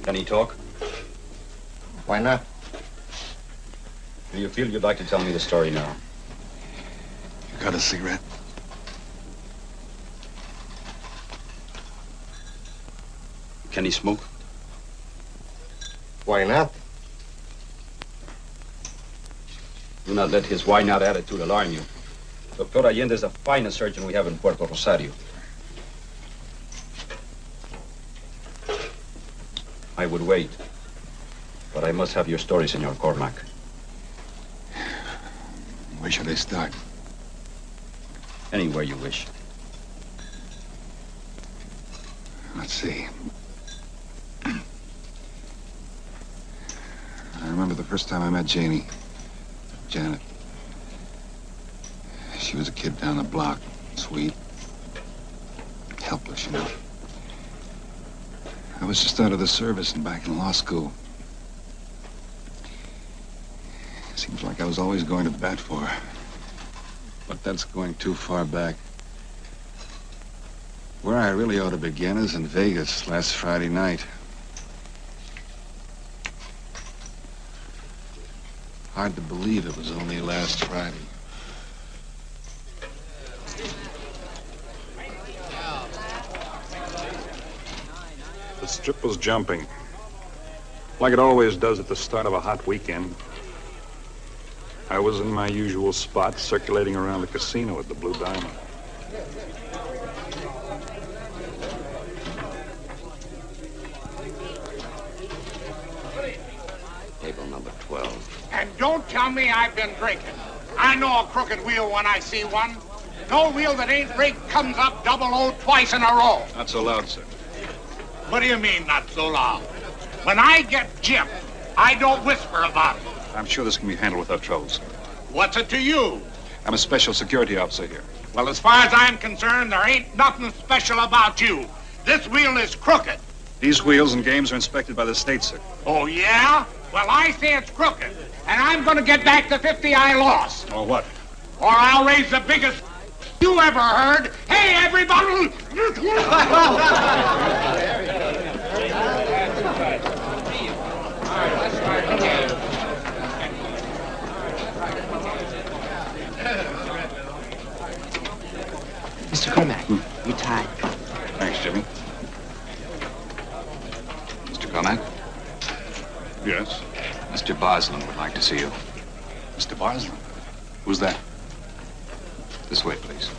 Can he talk? Why not? Do you feel you'd like to tell me the story now? You got a cigarette? Can he smoke? Why not? Do not let his why not attitude alarm you. Doctor Allende is the finest surgeon we have in Puerto Rosario. I would wait, but I must have your story, Senor Cormac. Where should I start? Anywhere you wish. Let's see. I remember the first time I met Janet. She was a kid down the block, sweet, helpless, you know. I was just out of the service and back in law school. Seems like I was always going to bat for her. But that's going too far back. Where I really ought to begin is in Vegas last Friday night. Hard to believe it was only last Friday. The strip was jumping, like it always does at the start of a hot weekend. I was in my usual spot, circulating around the casino at the Blue Diamond. Table number 12. And don't tell me I've been drinking. I know a crooked wheel when I see one. No wheel that ain't rigged comes up double-O twice in a row. Not so loud, sir. What do you mean, not so loud? When I get gypped, I don't whisper about it. I'm sure this can be handled without trouble, sir. What's it to you? I'm a special security officer here. Well, as far as I'm concerned, there ain't nothing special about you. This wheel is crooked. These wheels and games are inspected by the state, sir. Oh, yeah? Well, I say it's crooked, and I'm going to get back the 50 I lost. Or what? Or I'll raise the biggest you ever heard. Hey, everybody! Mr. Cormac, you're tired. Thanks, Jimmy. Mr. Cormac, Yes? Mr. Barsland would like to see you. Mr. Barsland? Who's that? This way, please.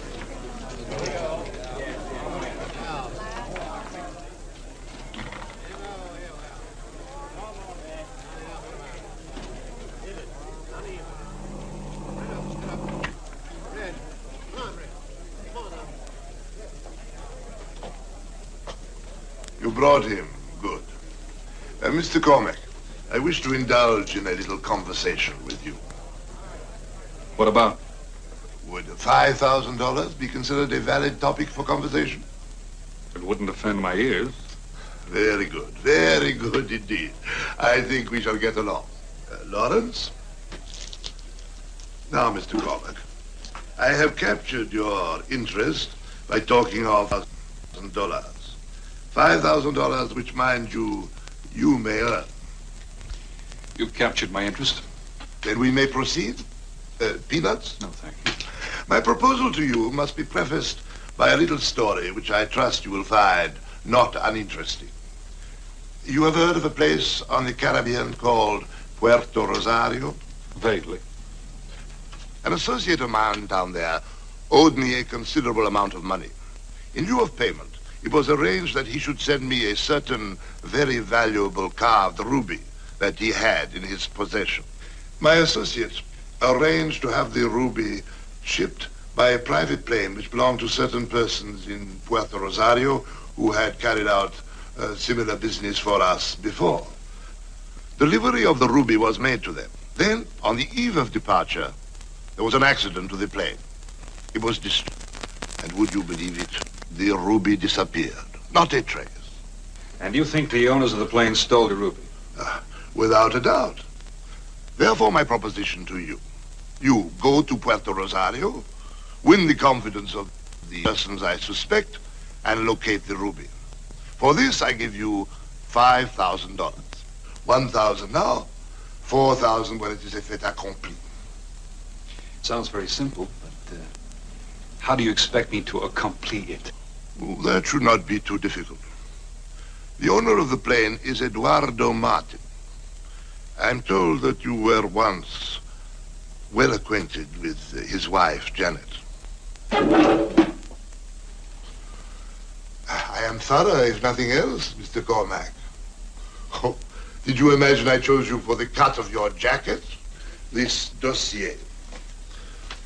You brought him. Good. Mr. Cormac, I wish to indulge in a little conversation with you. What about? Would $5,000 be considered a valid topic for conversation? It wouldn't offend my ears. Very good indeed. I think we shall get along. Lawrence? Now, Mr. Cormac, I have captured your interest by talking of $1,000. $5,000, which, mind you, you may earn. You've captured my interest. Then we may proceed? Peanuts? No, thank you. My proposal to you must be prefaced by a little story which I trust you will find not uninteresting. You have heard of a place on the Caribbean called Puerto Rosario? Vaguely. An associate of mine down there owed me a considerable amount of money. In lieu of payment, it was arranged that he should send me a certain very valuable carved ruby that he had in his possession. My associate arranged to have the ruby shipped by a private plane which belonged to certain persons in Puerto Rosario who had carried out similar business for us before. Delivery of the ruby was made to them. Then, on the eve of departure, there was an accident to the plane. It was destroyed. And would you believe it? The ruby disappeared. Not a trace. And you think the owners of the plane stole the ruby? Without a doubt. Therefore, my proposition to you. You go to Puerto Rosario, win the confidence of the persons I suspect, and locate the ruby. For this, I give you $5,000. 1,000 now, 4,000 when it is a fait accompli. Sounds very simple, but how do you expect me to accomplish it? Oh, that should not be too difficult. The owner of the plane is Eduardo Martin. I'm told that you were once well acquainted with his wife, Janet. I am thorough, if nothing else, Mr. Cormac. Oh, did you imagine I chose you for the cut of your jacket? This dossier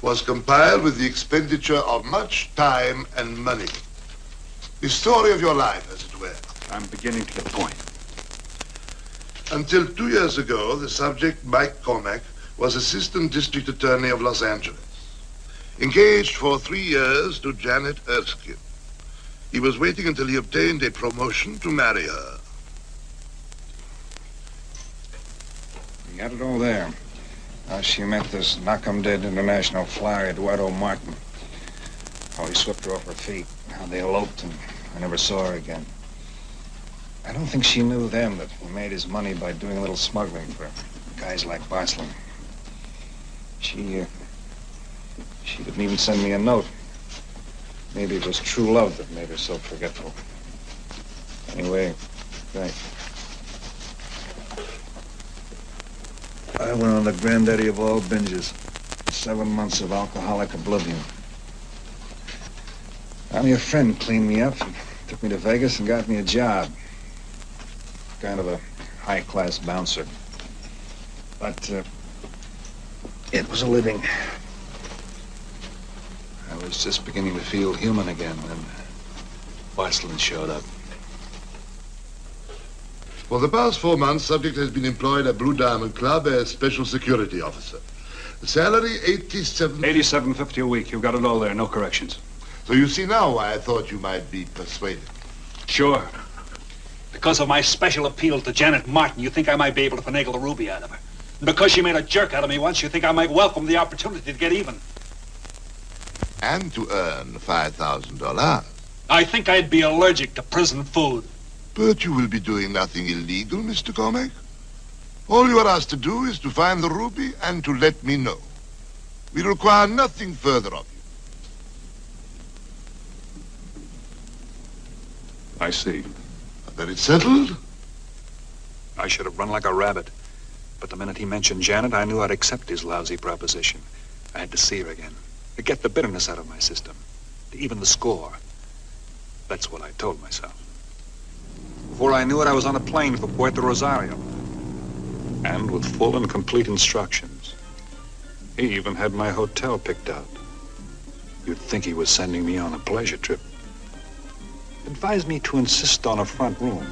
was compiled with the expenditure of much time and money. The story of your life, as it were. I'm beginning to get the point. Until 2 years ago, the subject, Mike Cormac, was Assistant District Attorney of Los Angeles. Engaged for 3 years to Janet Erskine. He was waiting until he obtained a promotion to marry her. You got it all there. How she met this knock-em-dead international flyer, Eduardo Martin. How he swept her off her feet. How they eloped and I never saw her again. I don't think she knew then that he made his money by doing a little smuggling for guys like Barsley. She didn't even send me a note. Maybe it was true love that made her so forgetful. Anyway, right. I went on the granddaddy of all binges. 7 months of alcoholic oblivion. Finally, a friend cleaned me up and took me to Vegas and got me a job. Kind of a high-class bouncer. But it was a living. I was just beginning to feel human again when Barsley showed up. For the past 4 months, subject has been employed at Blue Diamond Club as special security officer. The salary, $87.50 a week. You've got it all there, no corrections. So you see now why I thought you might be persuaded. Sure. Because of my special appeal to Janet Martin, you think I might be able to finagle the ruby out of her. And because she made a jerk out of me once, you think I might welcome the opportunity to get even. And to earn $5,000. I think I'd be allergic to prison food. But you will be doing nothing illegal, Mr. Cormac. All you are asked to do is to find the ruby and to let me know. We require nothing further of you. I see. Then it's settled? I should have run like a rabbit. But the minute he mentioned Janet, I knew I'd accept his lousy proposition. I had to see her again. To get the bitterness out of my system. To even the score. That's what I told myself. Before I knew it, I was on a plane for Puerto Rosario. And with full and complete instructions. He even had my hotel picked out. You'd think he was sending me on a pleasure trip. Advised me to insist on a front room,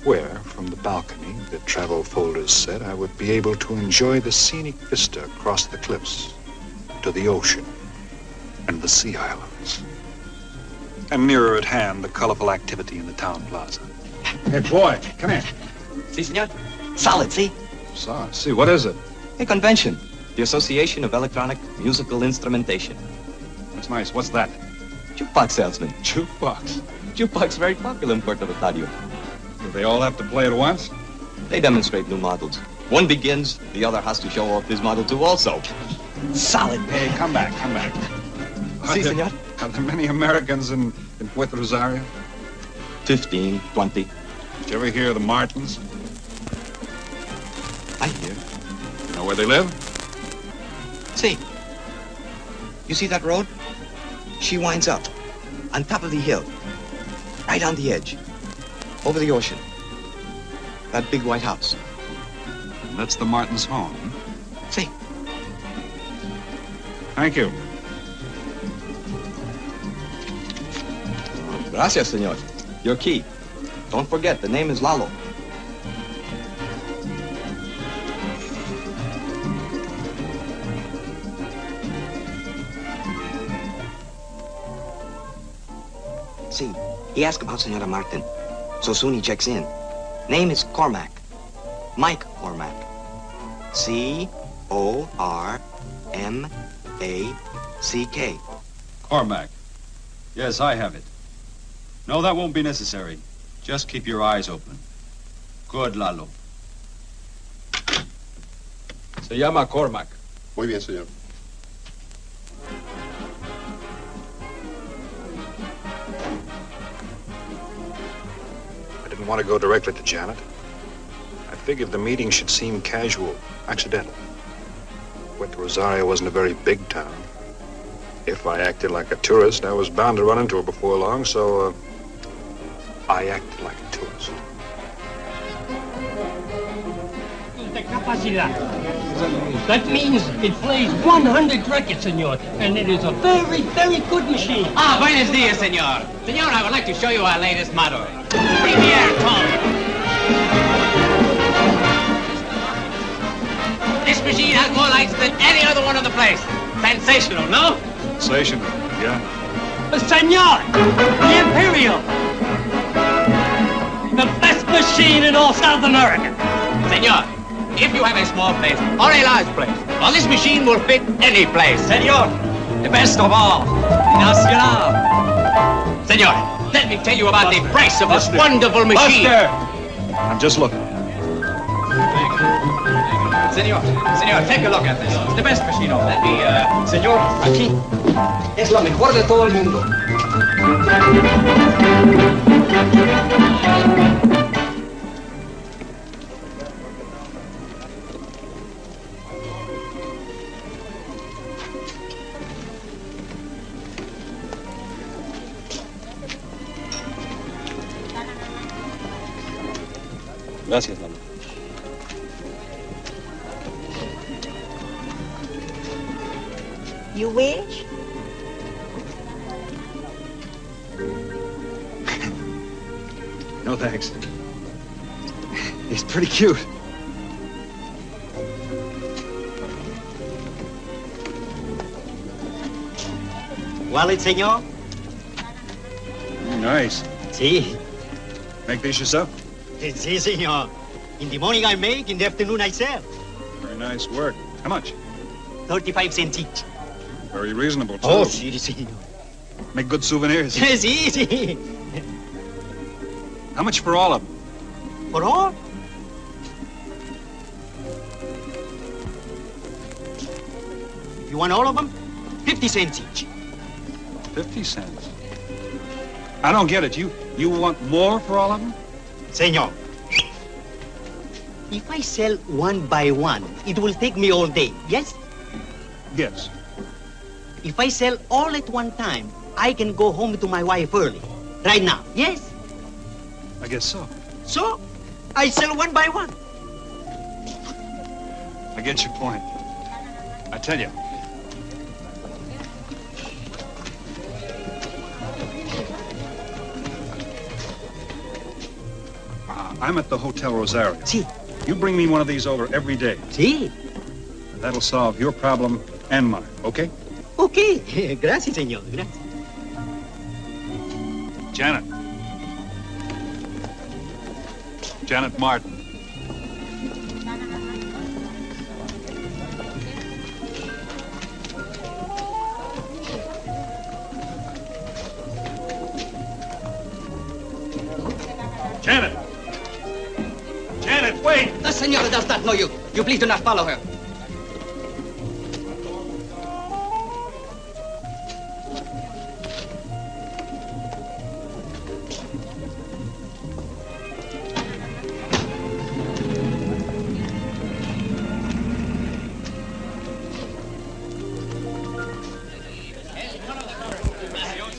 where, from the balcony, the travel folders said I would be able to enjoy the scenic vista across the cliffs to the ocean and the sea islands. And nearer at hand, the colorful activity in the town plaza. Hey, boy, come here. Si, senor. Solid, see? See, what is it? A convention. The Association of Electronic Musical Instrumentation. That's nice. What's that? Jukebox salesman. Jukebox. Jukebox very popular in Puerto Rosario. Do they all have to play at once? They demonstrate new models. One begins, the other has to show off his model too also. Solid. Hey, come back. Si, senor. Are there many Americans in Puerto Rosario? 15, 20. Did you ever hear of the Martins? I hear. You know where they live? See. You see that road? She winds up on top of the hill, right on the edge, over the ocean. That big white house. And that's the Martins' home, huh? See. Thank you. Gracias, senor. Your key. Don't forget, the name is Lalo. See, he asked about Senora Martin. So soon he checks in. Name is Cormac. Mike Cormac. C-O-R-M-A-C-K. Cormac. Yes, I have it. No, that won't be necessary. Just keep your eyes open. Good, Lalo. Se llama Cormac. Muy bien, señor. I didn't want to go directly to Janet. I figured the meeting should seem casual, accidental. Puerto Rosario wasn't a very big town. If I acted like a tourist, I was bound to run into her before long, so I acted like a tourist. The capacidad. That means it plays 100 records, senor, and it is a very, very good machine. Ah, buenos dias, senor. Senor, I would like to show you our latest model. Premier Tone. This machine has more lights than any other one in the place. Sensational, no? Sensational, yeah. Senor, the Imperial. The best machine in all South America. Senor, if you have a small place or a large place, well, this machine will fit any place. Senor, the best of all. Nacional. Senor, let me tell you about the price of this wonderful machine. I'm just looking. Senor, take a look at this. It's the best machine of all. Señor, aquí es la mejor de todo el mundo. Gracias, Lalo. You wish? No, thanks. He's pretty cute. Wallet, senor? Nice. Sí. Make these yourself? Sí, senor. In the morning I make, in the afternoon I sell. Very nice work. How much? 35 cents each. Very reasonable, too. Oh, sí, senor. Make good souvenirs. Sí, sí. How much for all of them? For all? You want all of them? 50 cents each. 50 cents. I don't get it. You want more for all of them? Senor, if I sell one by one, it will take me all day, yes? Yes. If I sell all at one time, I can go home to my wife early. Right now, yes? I guess so. So, I sell one by one. I get your point. I tell you. I'm at the Hotel Rosario. Sí. You bring me one of these over every day. Sí. That'll solve your problem and mine, okay? Okay. Gracias, señor. Gracias. Janet. Janet Martin. Janet! Janet, wait! The senora does not know you. You please do not follow her.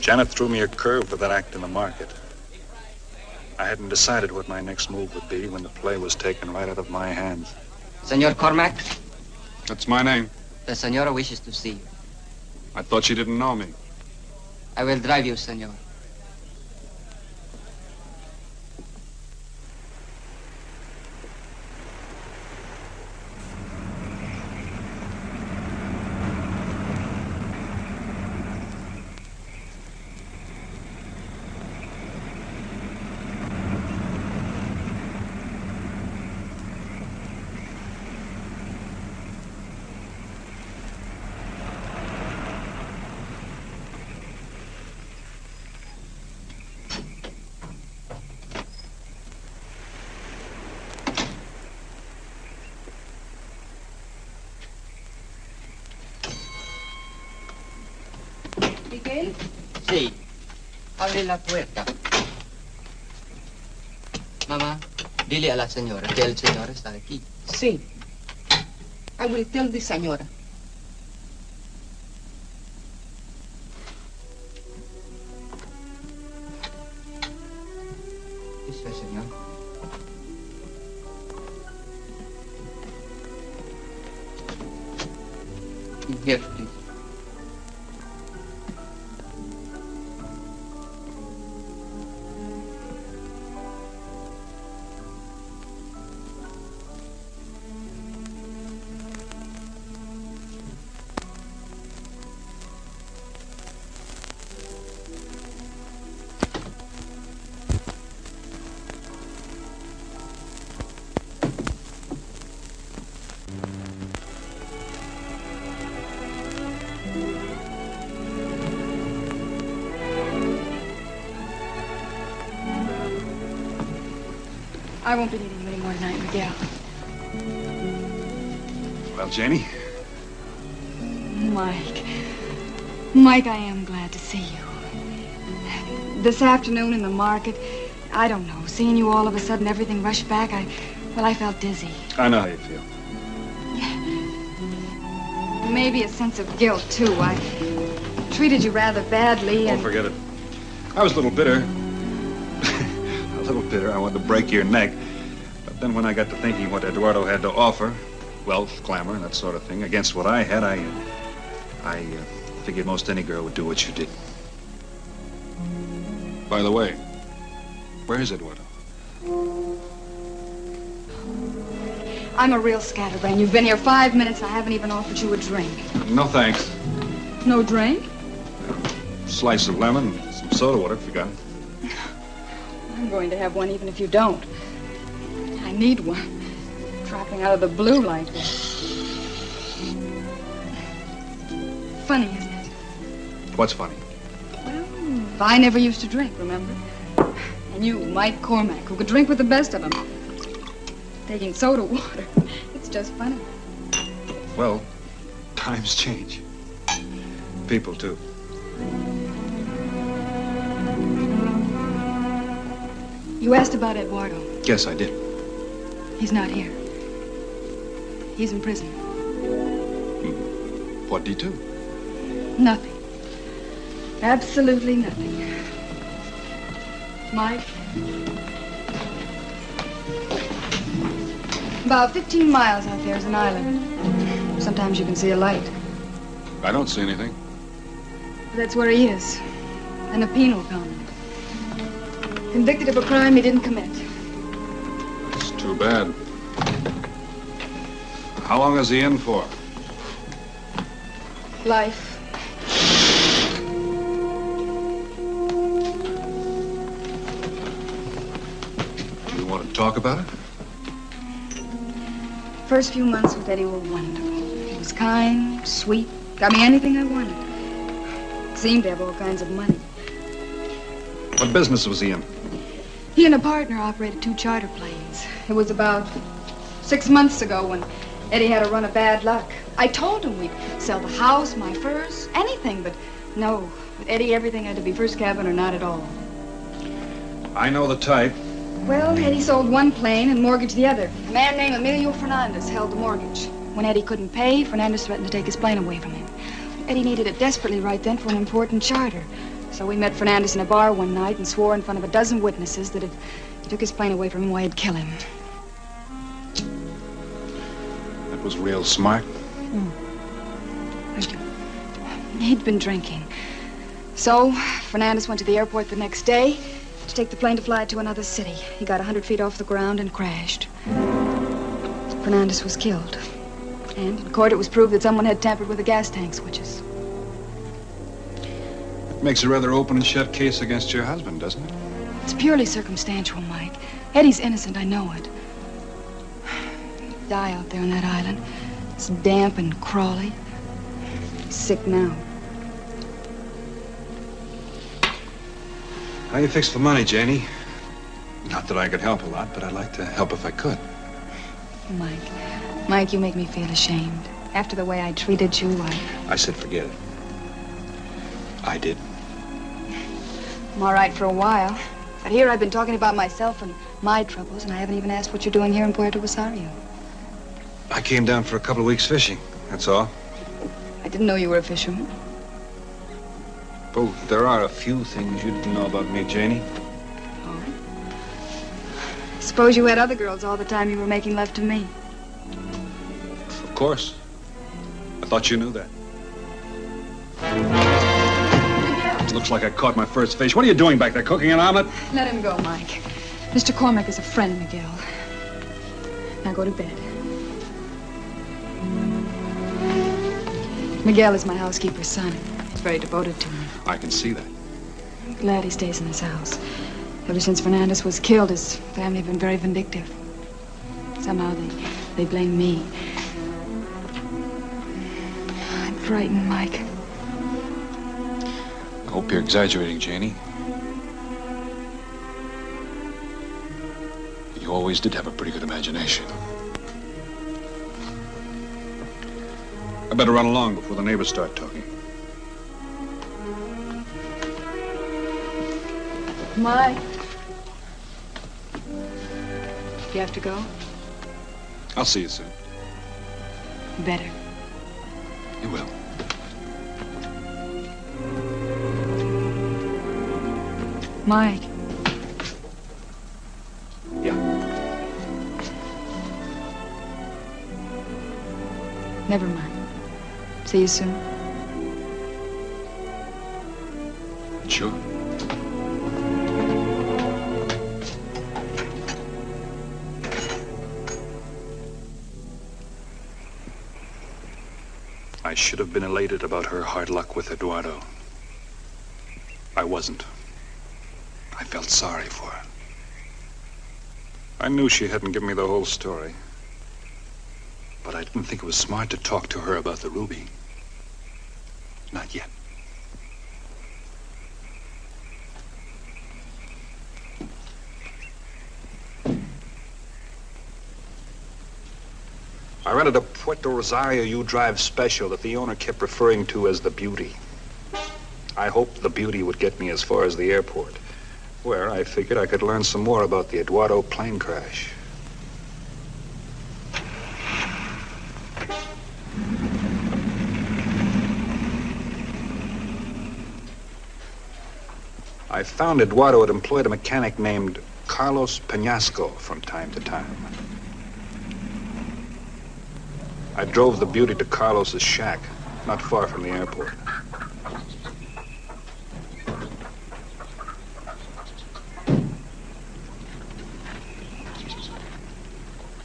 Janet threw me a curve for that act in the market. I hadn't decided what my next move would be when the play was taken right out of my hands. Senor Cormac, That's my name. the senora wishes to see you. I thought she didn't know me. I will drive you, senor. Phil? Sí. Abre la puerta. Mamá, dile a la señora que el señor está aquí. Sí. I will tell the señora. This way, señor. Here, please. I won't be needing you anymore tonight, Miguel. Well, Janie? Mike, I am glad to see you. This afternoon in the market, I don't know, seeing you all of a sudden, everything rushed back, I felt dizzy. I know how you feel. Maybe a sense of guilt, too. I treated you rather badly Oh, and... forget it. I was a little bitter. A little bitter. I wanted to break your neck. But then when I got to thinking what Eduardo had to offer, wealth, glamour, and that sort of thing, against what I had, I figured most any girl would do what you did. By the way, where is Eduardo? I'm a real scatterbrain. You've been here 5 minutes and I haven't even offered you a drink. No thanks. No drink? Slice of lemon, some soda water if you got it. I'm going to have one even if you don't. I need one. Dropping out of the blue like this. Funny, isn't it? What's funny? Well, I never used to drink, remember? And you, Mike Cormack, who could drink with the best of them. Taking soda water. It's just funny. Well, times change. People, too. You asked about Eduardo. Yes, I did. He's not here. He's in prison. What'd he do? Nothing. Absolutely nothing. Mike? About 15 miles out there is an island. Sometimes you can see a light. I don't see anything. That's where he is. In a penal colony. Convicted of a crime he didn't commit. It's too bad. How long is he in for? Life. You want to talk about it? First few months with Eddie were wonderful. He was kind, sweet, got me anything I wanted. Seemed to have all kinds of money. What business was he in? He and a partner operated 2 charter planes. It was about 6 months ago when Eddie had a run of bad luck. I told him we'd sell the house, my furs, anything, but no. With Eddie, everything had to be first cabin or not at all. I know the type. Well, Eddie sold one plane and mortgaged the other. A man named Emilio Fernandez held the mortgage. When Eddie couldn't pay, Fernandez threatened to take his plane away from him. Eddie needed it desperately right then for an important charter. So we met Fernandez in a bar one night and swore in front of a dozen witnesses that if he took his plane away from him, I'd kill him. That was real smart. Thank you. He'd been drinking. So Fernandez went to the airport the next day to take the plane to fly to another city. He got 100 feet off the ground and crashed. Fernandez was killed. And in court it was proved that someone had tampered with the gas tank switches. Makes a rather open and shut case against your husband, doesn't it? It's purely circumstantial, Mike. Eddie's innocent, I know it. He'd die out there on that island. It's damp and crawly. He's sick now. How you fix the money, Not that I could help a lot, but I'd like to help if I could. Mike, you make me feel ashamed. After the way I treated you, I said forget it. I did. I'm all right for a while. But here I've been talking about myself and my troubles, and I haven't even asked what you're doing here in Puerto Rosario. I came down for a couple of weeks fishing, that's all. I didn't know you were a fisherman. Well, there are a few things you didn't know about me, Janie. Oh? Suppose you had other girls all the time you were making love to me. Of course. I thought you knew that. Looks like I caught my first fish. What are you doing back there, cooking an omelet? Let him go, Mike. Mr. Cormack is a friend, Miguel. Now go to bed. Miguel is my housekeeper's son. He's very devoted to me. I can see that. I'm glad he stays in his house. Ever since Fernandez was killed, his family have been very vindictive. Somehow they blame me. I'm frightened, Mike. I hope you're exaggerating, Janie. You always did have a pretty good imagination. I better run along before the neighbors start talking. Mike. You have to go? I'll see you soon. Better. You will. Mike. Yeah. Never mind. See you soon. Sure. I should have been elated about her hard luck with Eduardo. I wasn't. I felt sorry for her. I knew she hadn't given me the whole story. But I didn't think it was smart to talk to her about the ruby. Not yet. I rented a Puerto Rosario U-Drive special that the owner kept referring to as the Beauty. I hoped the Beauty would get me as far as the airport, where I figured I could learn some more about the Eduardo plane crash. I found Eduardo had employed a mechanic named Carlos Penasco from time to time. I drove the Beauty to Carlos's shack, not far from the airport.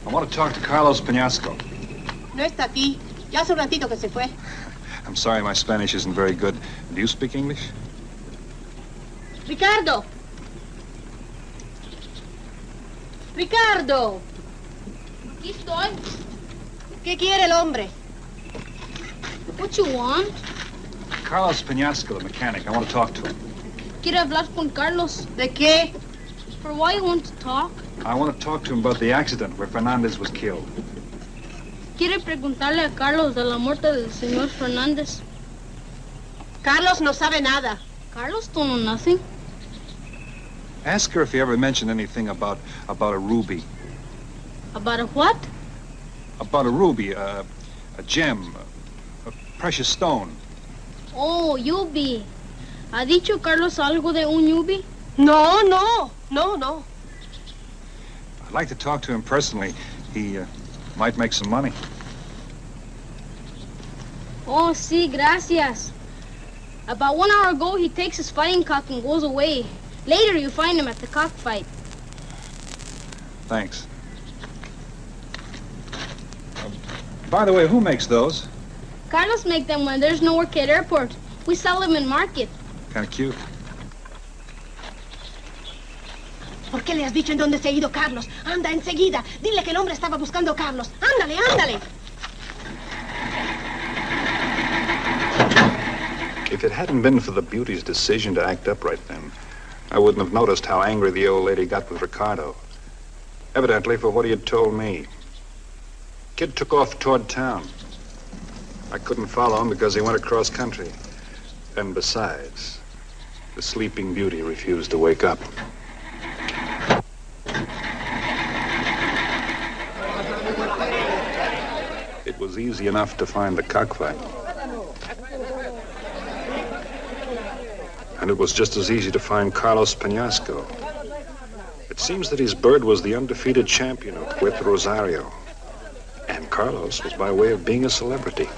I want to talk to Carlos Penasco. No está aquí. Ya hace un ratito que se fue. I'm sorry, my Spanish isn't very good. Do you speak English? Ricardo. Ricardo. Aquí estoy. ¿Qué quiere el hombre? What you want? Carlos Penasco, the mechanic. I want to talk to him. Quiero hablar con Carlos. ¿De qué? For why you want to talk? I want to talk to him about the accident where Fernandez was killed. Quiere preguntarle a Carlos de la muerte del señor Fernández. Carlos no sabe nada. Carlos don't know nothing. Ask her if he ever mentioned anything about a ruby. About a what? About a ruby, a gem, a precious stone. Oh, Yubi. ¿Ha dicho Carlos algo de un Yubi? No. I'd like to talk to him personally. He might make some money. Oh, sí, gracias. About 1 hour ago, he takes his fighting cock and goes away. Later, you find him at the cockfight. Thanks. By the way, who makes those? Carlos make them when there's no work at airport. We sell them in market. Kind of cute. ¿Por qué le has dicho en dónde se ha ido Carlos? Anda, enseguida. Dile que el hombre estaba buscando a Carlos. Ándale, ándale. If it hadn't been for the Beauty's decision to act up right then, I wouldn't have noticed how angry the old lady got with Ricardo. Evidently for what he had told me. Kid took off toward town. I couldn't follow him because he went across country. And besides, the Sleeping Beauty refused to wake up. It was easy enough to find the cockfight. And it was just as easy to find Carlos Penasco. It seems that his bird was the undefeated champion of Puerto Rosario. And Carlos was by way of being a celebrity.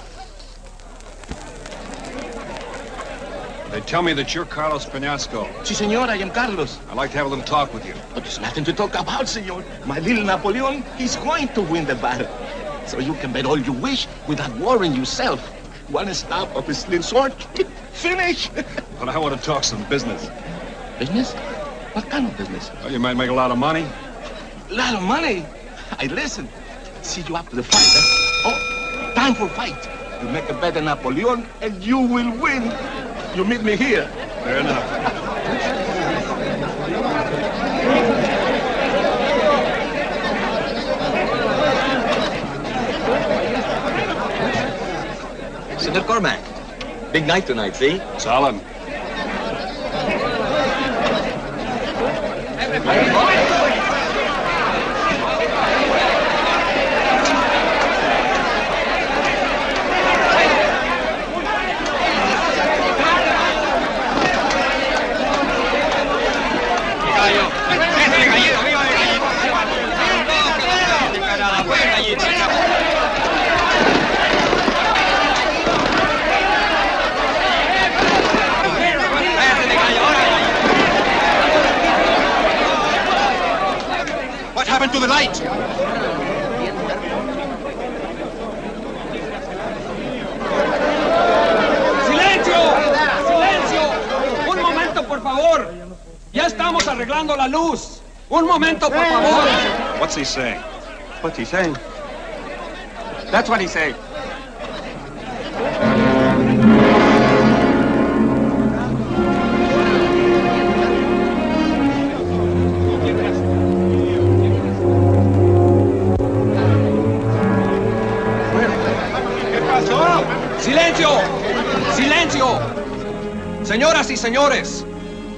They tell me that you're Carlos Penasco. Si, senor, I am Carlos. I'd like to have a little talk with you. But there's nothing to talk about, senor. My little Napoleon, he's going to win the battle. So you can bet all you wish without worrying yourself. One stop of his little sword. Finish. But I want to talk some business. Business? What kind of business? Well, you might make a lot of money. A lot of money? I listen. See you after the fight, huh? Oh, time for fight. You make a bet on Napoleon and you will win. You meet me here. Fair enough. Senator Cormac, big night tonight, see? Solid. What happened to the light? ¡Silencio! ¡Silencio! ¡Un momento, por favor! Ya estamos arreglando la luz. ¡Un momento, por favor! What's he saying? What's he saying? That's what he saying. ¡Silencio! ¡Silencio! Señoras y señores,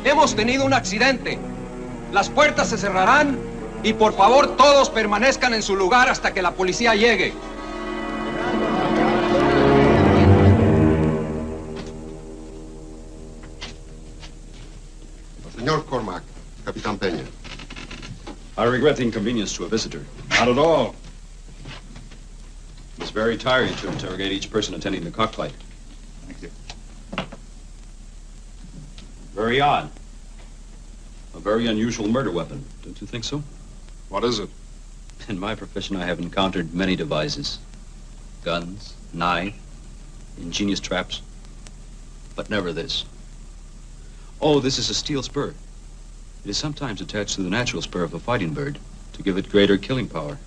hemos tenido un accidente. Las puertas se cerrarán y por favor todos permanezcan en su lugar hasta que la policía llegue. Señor Cormac, Capitán Peña. I regret the inconvenience to a visitor. Not at all. It's very tiring to interrogate each person attending the cockfight. Thank you. Very odd. A very unusual murder weapon. Don't you think so? What is it? In my profession, I have encountered many devices. Guns, knife, ingenious traps. But never this. Oh, this is a steel spur. It is sometimes attached to the natural spur of a fighting bird to give it greater killing power.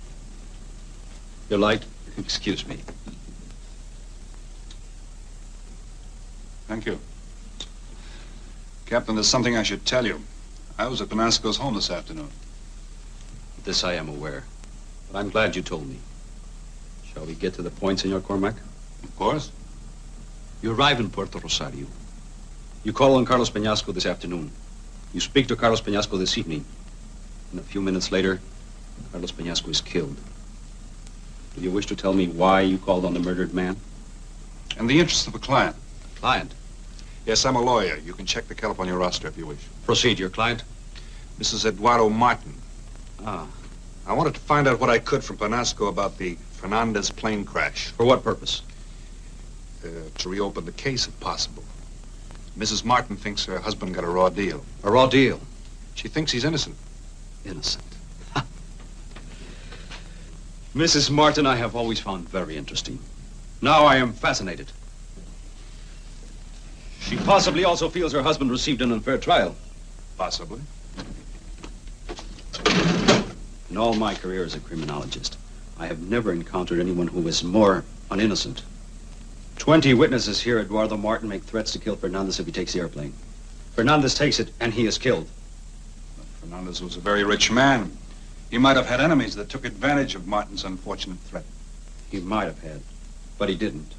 Your light? Excuse me. Thank you. Captain, there's something I should tell you. I was at Penasco's home this afternoon. This I am aware. But I'm glad you told me. Shall we get to the point, Senor Cormac? Of course. You arrive in Puerto Rosario. You call on Carlos Penasco this afternoon. You speak to Carlos Penasco this evening. And a few minutes later, Carlos Penasco is killed. Do you wish to tell me why you called on the murdered man? In the interest of a client. Client? Yes, I'm a lawyer. You can check the kettle on your roster if you wish. Proceed, your client. Mrs. Eduardo Martin. Ah. I wanted to find out what I could from Penasco about the Fernandez plane crash. For what purpose? To reopen the case, if possible. Mrs. Martin thinks her husband got a raw deal. A raw deal? She thinks he's innocent. Innocent? Mrs. Martin, I have always found very interesting. Now I am fascinated. She possibly also feels her husband received an unfair trial. Possibly. In all my career as a criminologist, I have never encountered anyone who was more uninnocent. 20 witnesses hear Eduardo Martin make threats to kill Fernandez if he takes the airplane. Fernandez takes it, and he is killed. But Fernandez was a very rich man. He might have had enemies that took advantage of Martin's unfortunate threat. He might have had, but he didn't.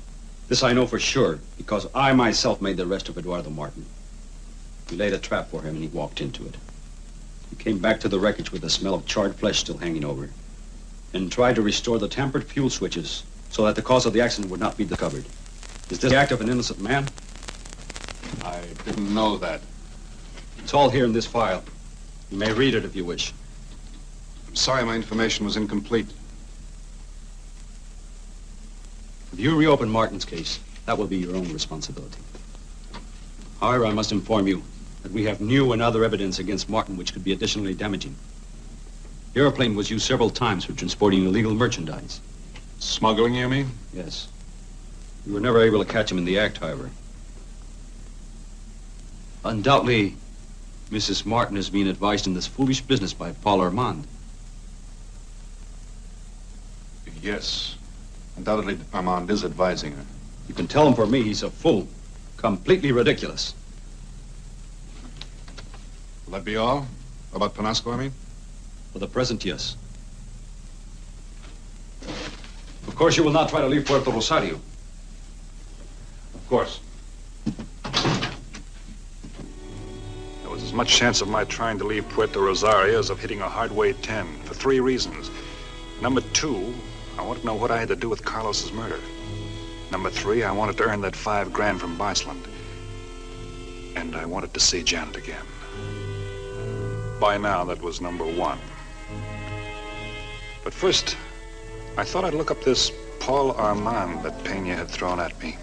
This I know for sure, because I myself made the arrest of Eduardo Martin. We laid a trap for him and he walked into it. He came back to the wreckage with the smell of charred flesh still hanging over, and tried to restore the tampered fuel switches so that the cause of the accident would not be discovered. Is this the act of an innocent man? I didn't know that. It's all here in this file. You may read it if you wish. I'm sorry my information was incomplete. If you reopen Martin's case, that will be your own responsibility. However, I must inform you that we have new and other evidence against Martin which could be additionally damaging. The airplane was used several times for transporting illegal merchandise. Smuggling, you mean? Yes. We were never able to catch him in the act, however. Undoubtedly, Mrs. Martin is being advised in this foolish business by Paul Armand. Yes. Undoubtedly, Armand is advising her. You can tell him for me he's a fool. Completely ridiculous. Will that be all? About Penasco, I mean? For the present, yes. Of course, you will not try to leave Puerto Rosario. Of course. There was as much chance of my trying to leave Puerto Rosario as of hitting a hardway 10, for 3 reasons. Number 2, I want to know what I had to do with Carlos's murder. Number 3, I wanted to earn that $5 grand from Barsland. And I wanted to see Janet again. By now, that was number 1. But first, I thought I'd look up this Paul Armand that Pena had thrown at me.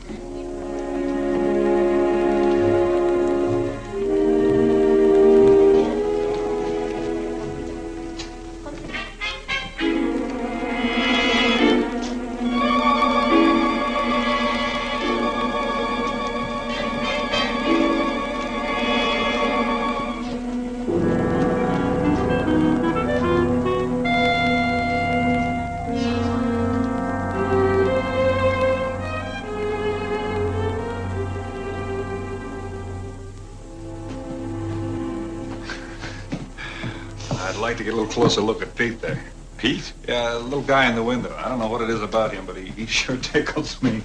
I'd like to get a little closer look at Pete there. Pete? Yeah, the little guy in the window. I don't know what it is about him, but he sure tickles me.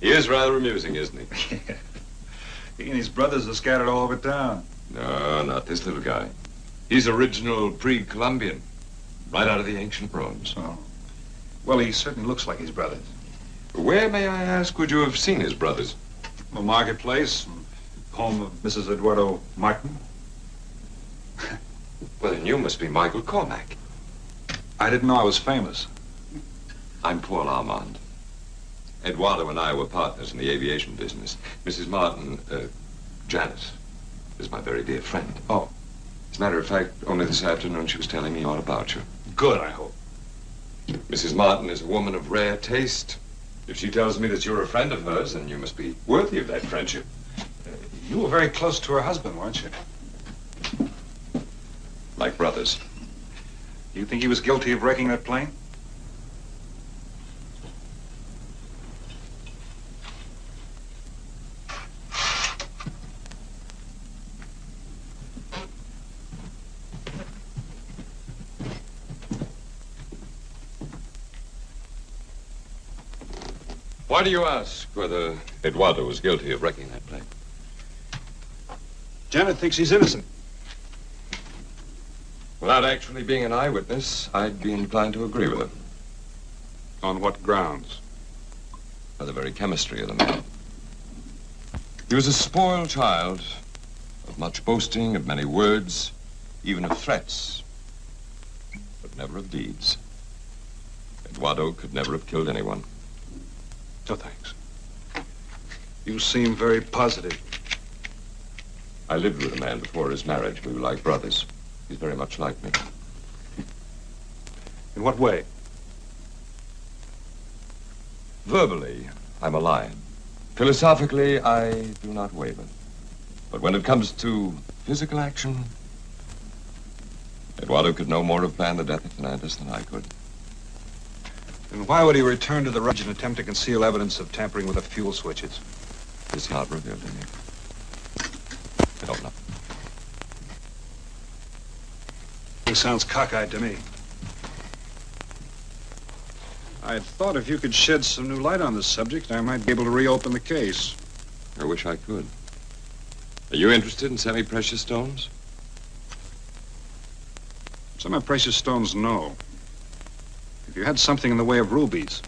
He is rather amusing, isn't he? Yeah. He and his brothers are scattered all over town. No, not this little guy. He's original pre-Columbian, right out of the ancient Romans. Oh. Well, he certainly looks like his brothers. Where, may I ask, would you have seen his brothers? The marketplace, home of Mrs. Eduardo Martin. Well, then you must be Michael Cormac. I didn't know I was famous. I'm Paul Armand. Eduardo and I were partners in the aviation business. Mrs. Martin, Janet, is my very dear friend. Oh. As a matter of fact, only this afternoon she was telling me all about you. Good, I hope. Mrs. Martin is a woman of rare taste. If she tells me that you're a friend of hers, then you must be worthy of that friendship. You were very close to her husband, weren't you? Like brothers. You think he was guilty of wrecking that plane? Why do you ask whether Eduardo was guilty of wrecking that plane? Janet thinks he's innocent. Without actually being an eyewitness, I'd be inclined to agree with her. On what grounds? By the very chemistry of the man. He was a spoiled child, of much boasting, of many words, even of threats, but never of deeds. Eduardo could never have killed anyone. No, thanks. You seem very positive. I lived with a man before his marriage. We were like brothers. He's very much like me. In what way? Verbally, I'm a lion. Philosophically, I do not waver. But when it comes to physical action, Eduardo could no more have planned the death of Fernandez than I could. Then why would he return to the wreckage and attempt to conceal evidence of tampering with the fuel switches? It's not revealed to me. I don't know. He sounds cockeyed to me. I thought if you could shed some new light on this subject, I might be able to reopen the case. I wish I could. Are you interested in semi-precious stones? Semi-precious stones, no. If you had something in the way of rubies.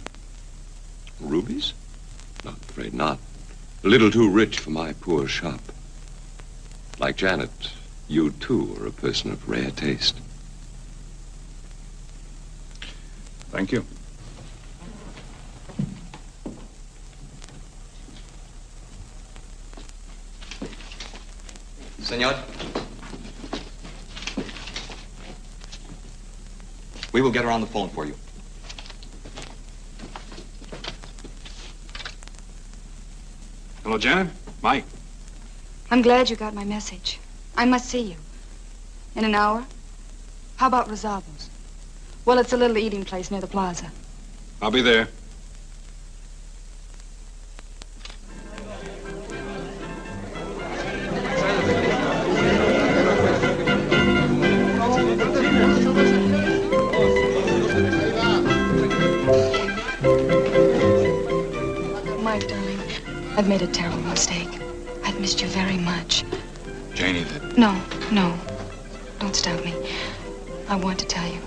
Rubies? No, I'm afraid not. A little too rich for my poor shop. Like Janet, you too are a person of rare taste. Thank you. Senor, we will get her on the phone for you. Hello, Janet? Mike. I'm glad you got my message. I must see you. In an hour? How about Rosalvo's? Well, it's a little eating place near the plaza. I'll be there. Mike, darling, I've made a terrible mistake. I've missed you very much. Janie, No. Don't stop me. I want to tell you.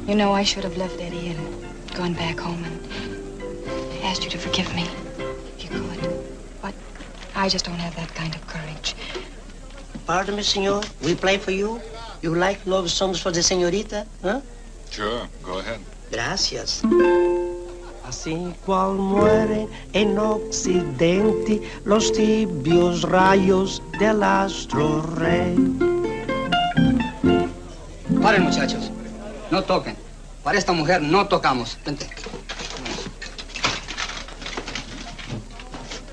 You know, I should have left Eddie and gone back home and asked you to forgive me, if you could. But I just don't have that kind of courage. Pardon me, senor. We play for you. You like love songs for the señorita, huh? Sure, go ahead. Gracias. Así cual mueren en occidente los tibios rayos del astro rey. Paren, muchachos. No toquen. Para esta mujer no tocamos. Vente.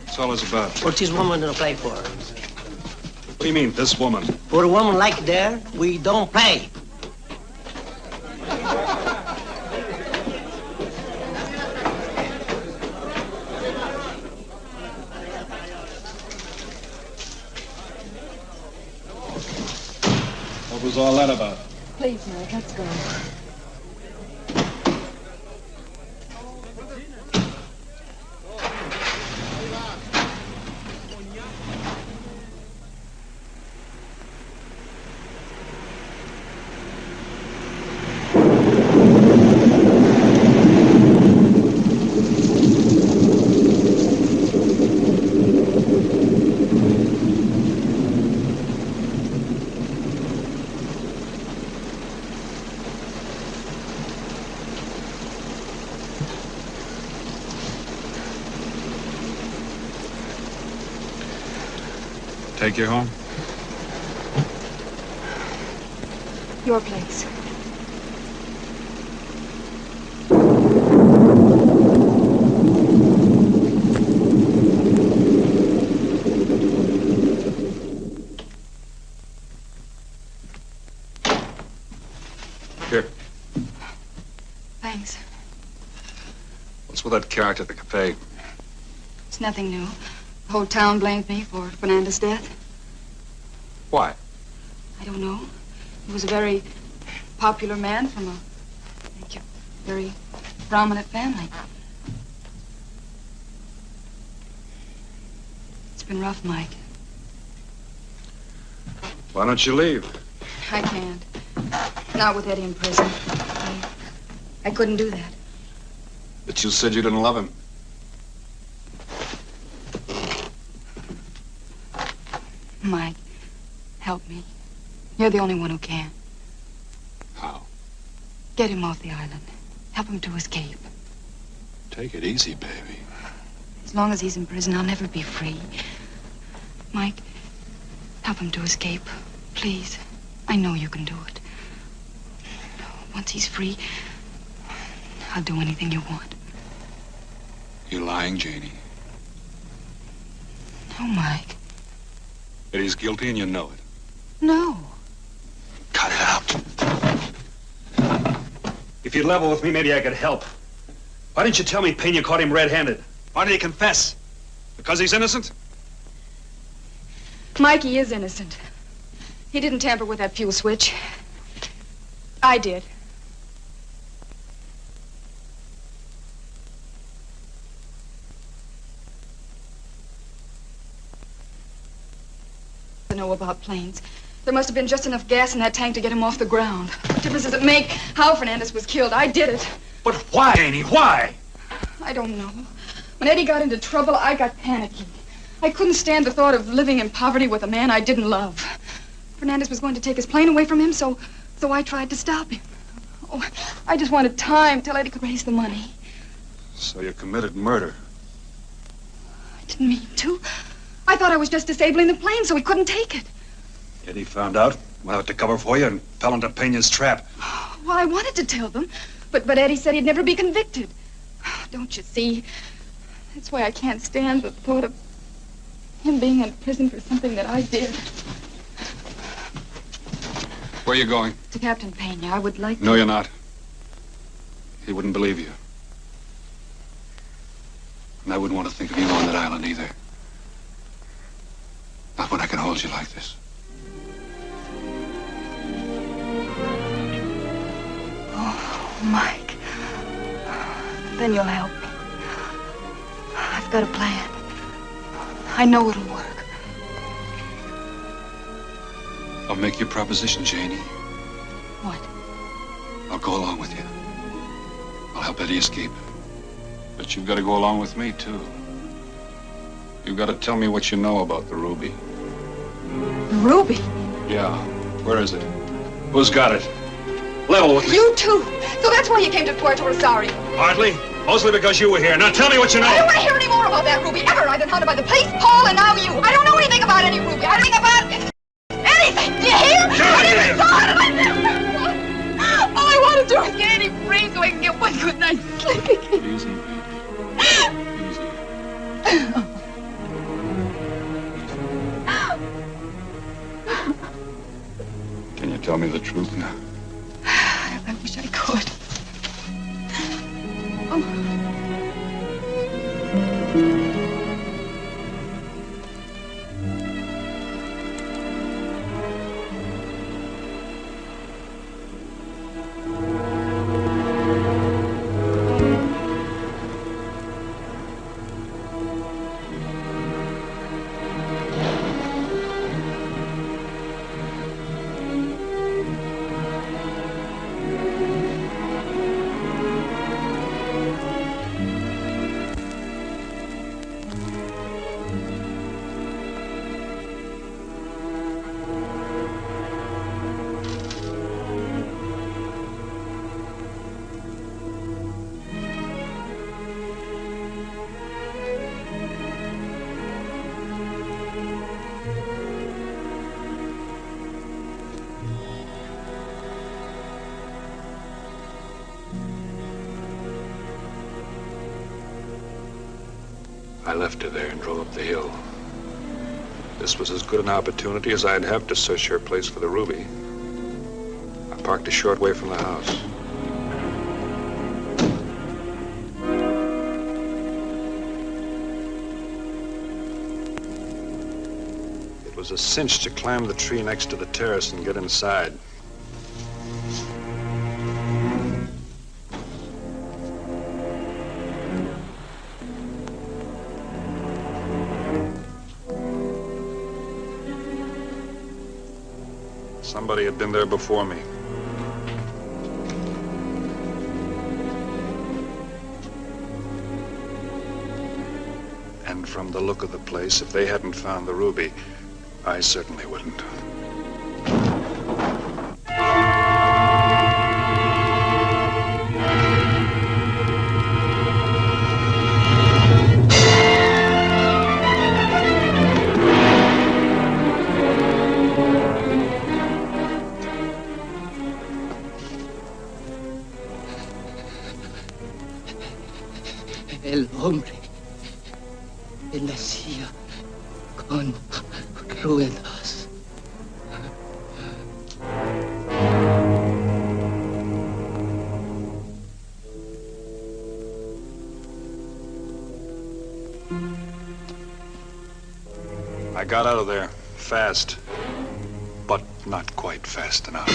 That's all it's about. What this woman gonna play for? What do you mean, this woman? For a woman like that, we don't play. What was all that about? Please, Mike, let's go. Take you home? Your place. Here. Thanks. What's with that character at the cafe? It's nothing new. The whole town blamed me for Fernanda's death. Why? I don't know. He was a very popular man from a very prominent family. It's been rough, Mike. Why don't you leave? I can't. Not with Eddie in prison. I couldn't do that. But you said you didn't love him. Mike, help me. You're the only one who can. How? Get him off the island. Help him to escape. Take it easy, baby. As long as he's in prison, I'll never be free. Mike, help him to escape. Please. I know you can do it. Once he's free, I'll do anything you want. You're lying, Janie. No, Mike. Eddie's guilty and you know it. No. Cut it out. If you'd level with me, maybe I could help. Why didn't you tell me Pena caught him red-handed? Why did he confess? Because he's innocent? Mikey is innocent. He didn't tamper with that fuel switch. I did. about planes. There must have been just enough gas in that tank to get him off the ground. What difference does it make how Fernandez was killed? I did it. But why, Annie? Why? I don't know. When Eddie got into trouble, I got panicky. I couldn't stand the thought of living in poverty with a man I didn't love. Fernandez was going to take his plane away from him, so I tried to stop him. Oh, I just wanted time till Eddie could raise the money. So you committed murder. I didn't mean to. I thought I was just disabling the plane so he couldn't take it. Eddie found out, went out to cover for you, and fell into Pena's trap. Well, I wanted to tell them, but Eddie said he'd never be convicted. Don't you see? That's why I can't stand the thought of him being in prison for something that I did. Where are you going? To Captain Pena, I would like to... No, you're not. He wouldn't believe you. And I wouldn't want to think of you on that island either. Not when I can hold you like this. Oh, Mike. Then you'll help me. I've got a plan. I know it'll work. I'll make your proposition, Janie. What? I'll go along with you. I'll help Eddie escape. But you've got to go along with me, too. You've got to tell me what you know about the ruby. The ruby? Yeah. Where is it? Who's got it? Level with me. You too. So that's why you came to Puerto Rosario. Hardly. Mostly because you were here. Now tell me what you know. I don't want to hear any more about that ruby ever. I've been hunted by the police, Paul, and now you. I don't know anything about any ruby. I don't think about anything. Do you hear? Sure I never saw it. I never. All I want to do is get Eddie free so I can get one good night's sleep. Easy. Can you tell me the truth now? I wish I could. I left her there and drove up the hill. This was as good an opportunity as I'd have to search her place for the ruby. I parked a short way from the house. It was a cinch to climb the tree next to the terrace and get inside. Somebody had been there before me. And from the look of the place, if they hadn't found the ruby, I certainly wouldn't. El hombre. Él nacía con ruedas. I got out of there fast, but not quite fast enough.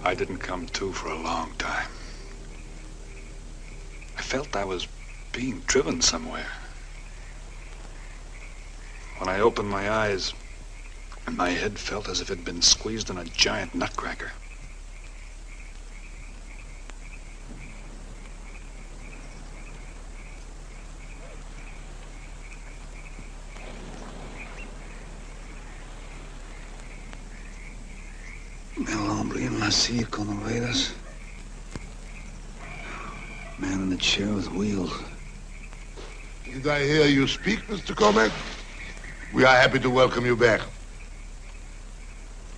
I didn't come to for a long time. I felt I was being driven somewhere. When I opened my eyes, my head felt as if it had been squeezed in a giant nutcracker. El hombre en la silla con ruedas. Man in the chair with wheels. Did I hear you speak, Mr. Cormac? We are happy to welcome you back.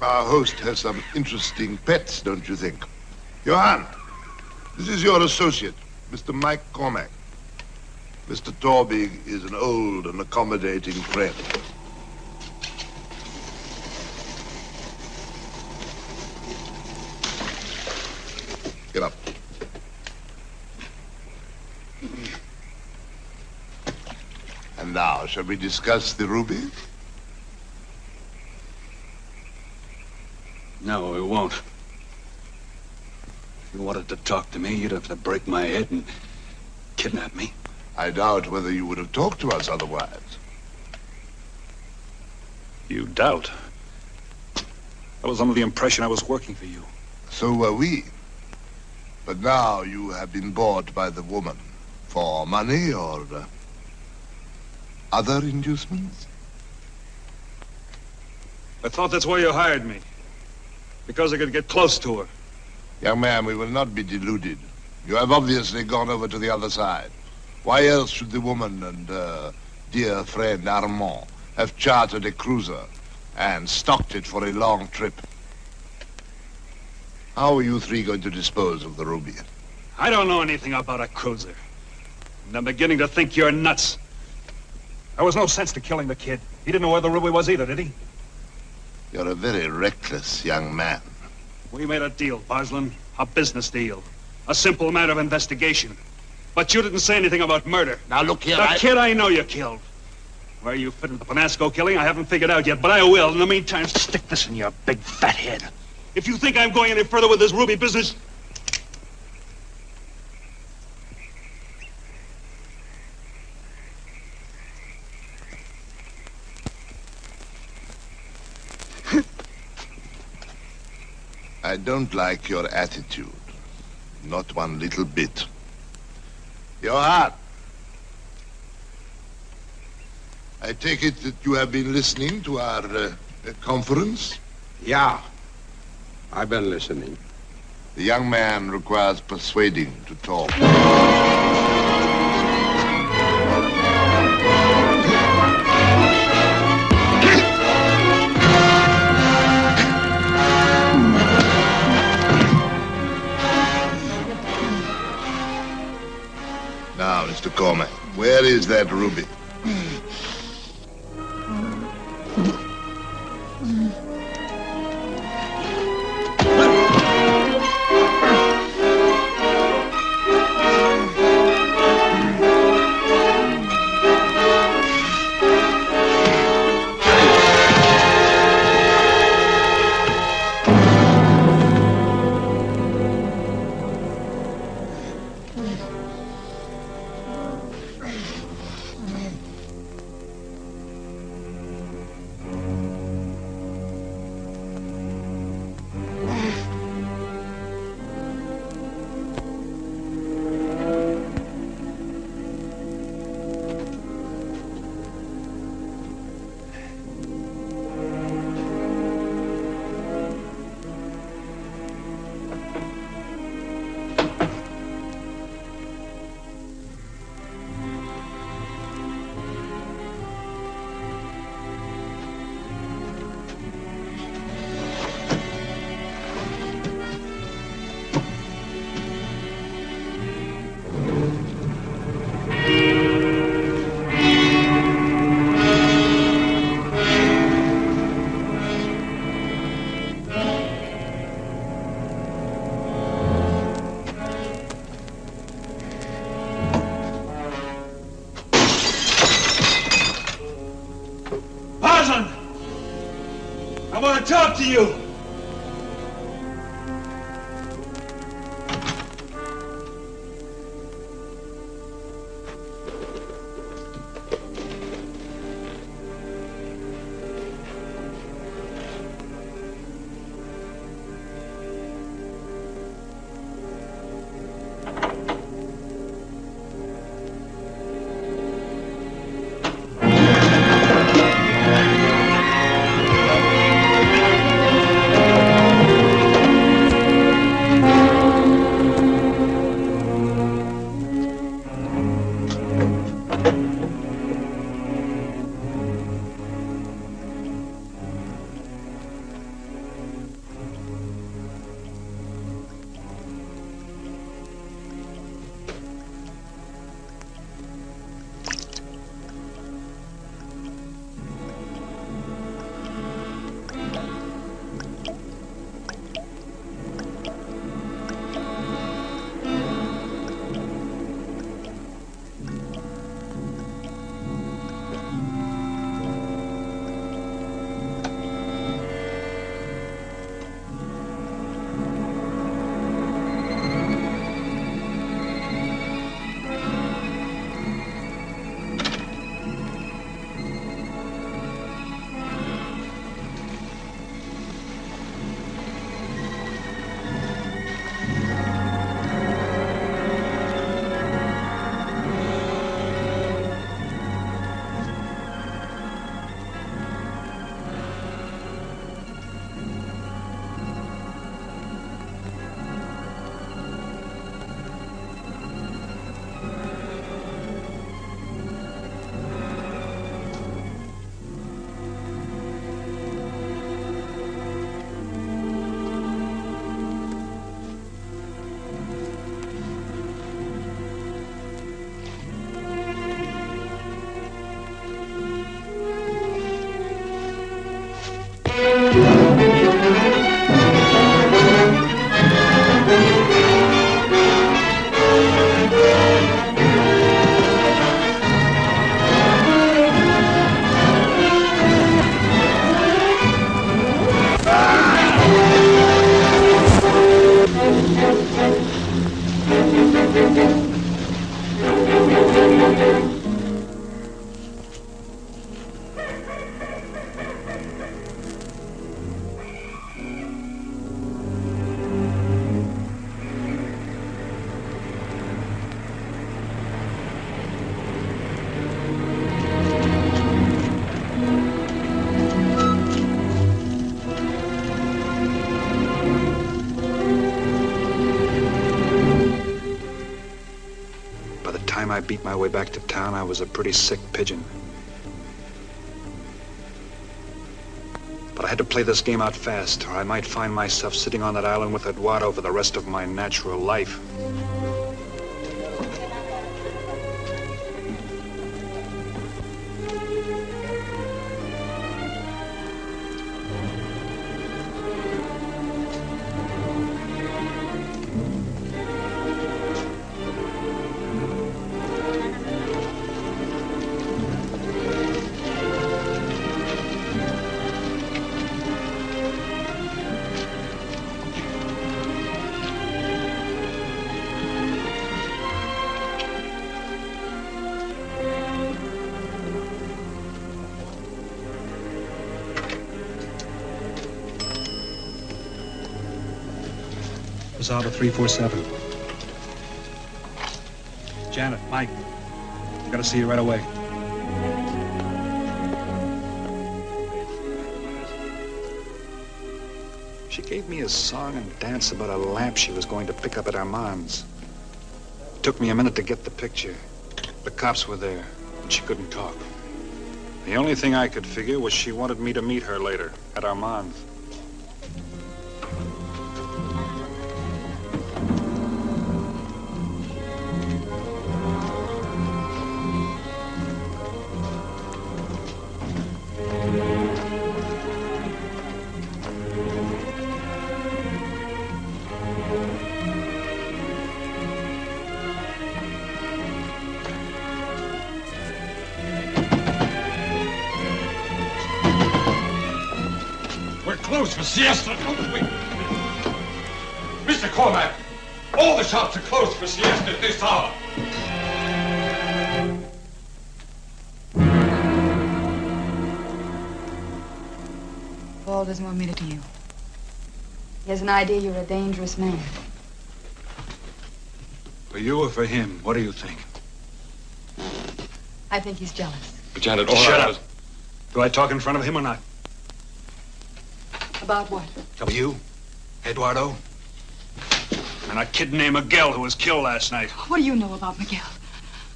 Our host has some interesting pets, don't you think? Johann, this is your associate, Mr. Mike Cormac. Mr. Torbig is an old and accommodating friend. Get up. And now, shall we discuss the ruby? No, we won't. If you wanted to talk to me, you'd have to break my head and kidnap me. I doubt whether you would have talked to us otherwise. You doubt? I was under the impression I was working for you. So were we. But now you have been bought by the woman. For money or other inducements? I thought that's why you hired me. Because I could get close to her. Young man, we will not be deluded. You have obviously gone over to the other side. Why else should the woman and dear friend Armand have chartered a cruiser and stocked it for a long trip? How are you three going to dispose of the ruby? I don't know anything about a cruiser. And I'm beginning to think you're nuts. There was no sense to killing the kid. He didn't know where the ruby was either, did he? You're a very reckless young man. We made a deal, Boslin. A business deal. A simple matter of investigation. But you didn't say anything about murder. Now look here, The kid I know you killed. Where you fit into the Panasco killing, I haven't figured out yet, but I will. In the meantime, stick this in your big fat head. If you think I'm going any further with this ruby business... I don't like your attitude. Not one little bit. Johann, I take it that you have been listening to our conference? Yeah, I've been listening. The young man requires persuading to talk. Now, Mr. Cormac, where is that ruby? I want to talk to you. I beat my way back to town, I was a pretty sick pigeon. But I had to play this game out fast, or I might find myself sitting on that island with Eduardo for the rest of my natural life. Out 347. Janet, Mike, I gotta see you right away. She gave me a song and dance about a lamp she was going to pick up at Armand's. It took me a minute to get the picture. The cops were there, and she couldn't talk. The only thing I could figure was she wanted me to meet her later at Armand's. Closed for siesta. Wait. Mr. Cormac, all the shops are closed for siesta at this hour. Paul doesn't want me to you. He has an idea you're a dangerous man. For you or for him, what do you think? I think he's jealous. But Janet, shut up. Do I talk in front of him or not? About what? Of you, Eduardo, and a kid named Miguel who was killed last night. What do you know about Miguel?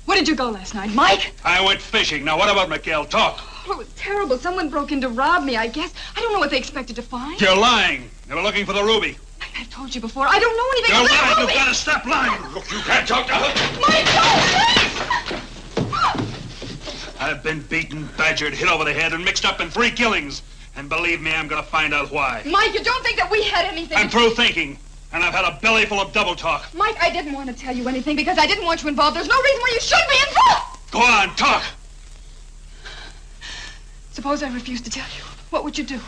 Where did you go last night, Mike? I went fishing. Now, what about Miguel? Talk. Oh, it was terrible. Someone broke in to rob me, I guess. I don't know what they expected to find. You're lying. They were looking for the ruby. I've told you before. I don't know anything You're about lying. ruby. You've got to stop lying. Look, you can't talk to her. Mike, no! I've been beaten, badgered, hit over the head, and mixed up in 3 killings. And believe me, I'm going to find out why. Mike, you don't think that we had anything... I'm through thinking, and I've had a belly full of double talk. Mike, I didn't want to tell you anything because I didn't want you involved. There's no reason why you should be involved. Go on, talk. Suppose I refuse to tell you. What would you do?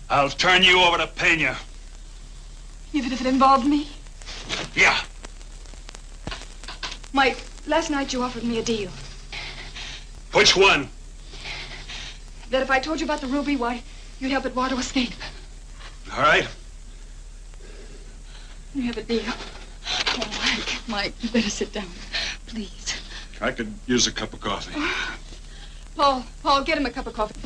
I'll turn you over to Pena. Even if it involved me? Yeah. Mike, last night you offered me a deal. Which one? That if I told you about the ruby, why, you'd help Eduardo escape. All right. You have a deal. Oh, Mike, you better sit down. Please. I could use a cup of coffee. Paul, get him a cup of coffee.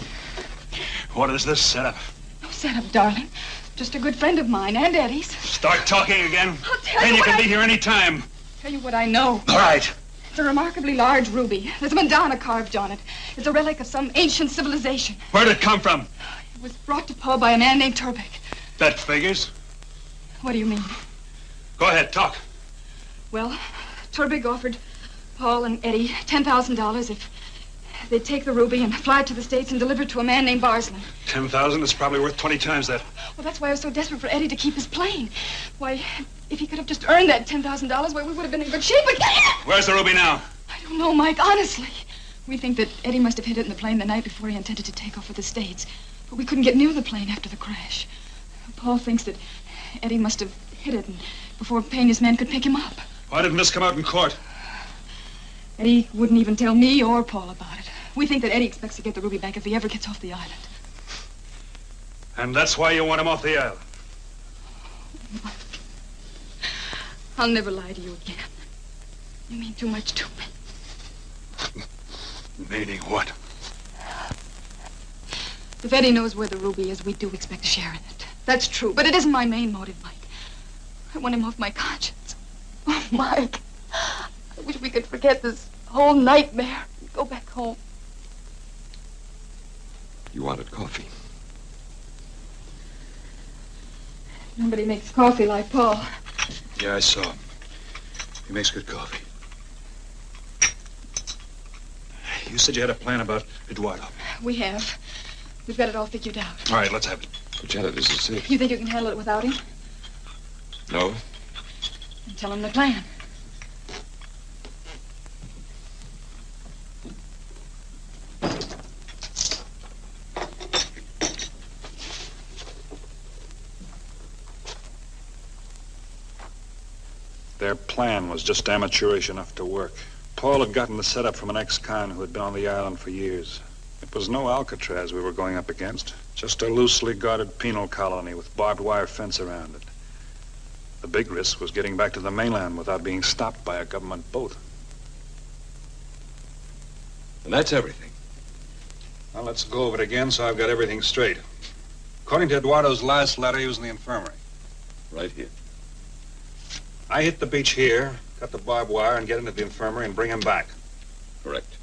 What is this setup? No setup, darling. Just a good friend of mine and Eddie's. Start talking again. I'll tell you Pena what can be here any time. Tell you what I know. All right. It's a remarkably large ruby. There's a Madonna carved on it. It's a relic of some ancient civilization. Where'd it come from? It was brought to Paul by a man named Turbek. That figures. What do you mean? Go ahead, talk. Well, Turbek offered Paul and Eddie $10,000 if they'd take the ruby and fly it to the States and deliver it to a man named Barsland. 10,000 is probably worth 20 times that. Well, that's why I was so desperate for Eddie to keep his plane. Why, if he could have just earned that $10,000, well, we would have been in good shape, but... Where's the ruby now? I don't know, Mike, honestly. We think that Eddie must have hid it in the plane the night before he intended to take off for the States. But we couldn't get near the plane after the crash. Paul thinks that Eddie must have hid it before Pena's men could pick him up. Why didn't this come out in court? Eddie wouldn't even tell me or Paul about it. We think that Eddie expects to get the ruby back if he ever gets off the island. And that's why you want him off the island? I'll never lie to you again. You mean too much to me. Meaning what? If Eddie knows where the ruby is, we do expect a share in it. That's true, but it isn't my main motive, Mike. I want him off my conscience. Oh, Mike. I wish we could forget this whole nightmare. Go back home. You wanted coffee. Nobody makes coffee like Paul. Yeah, I saw him. He makes good coffee. You said you had a plan about Eduardo. We have. We've got it all figured out. All right, let's have it. But Janet, this is safe. You think you can handle it without him? No? Then tell him the plan. Their plan was just amateurish enough to work. Paul had gotten the setup from an ex-con who had been on the island for years. It was no Alcatraz we were going up against, just a loosely guarded penal colony with barbed wire fence around it. The big risk was getting back to the mainland without being stopped by a government boat. And that's everything. Well, let's go over it again so I've got everything straight. According to Eduardo's last letter, he was in the infirmary. Right here. I hit the beach here, cut the barbed wire, and get into the infirmary and bring him back. Correct.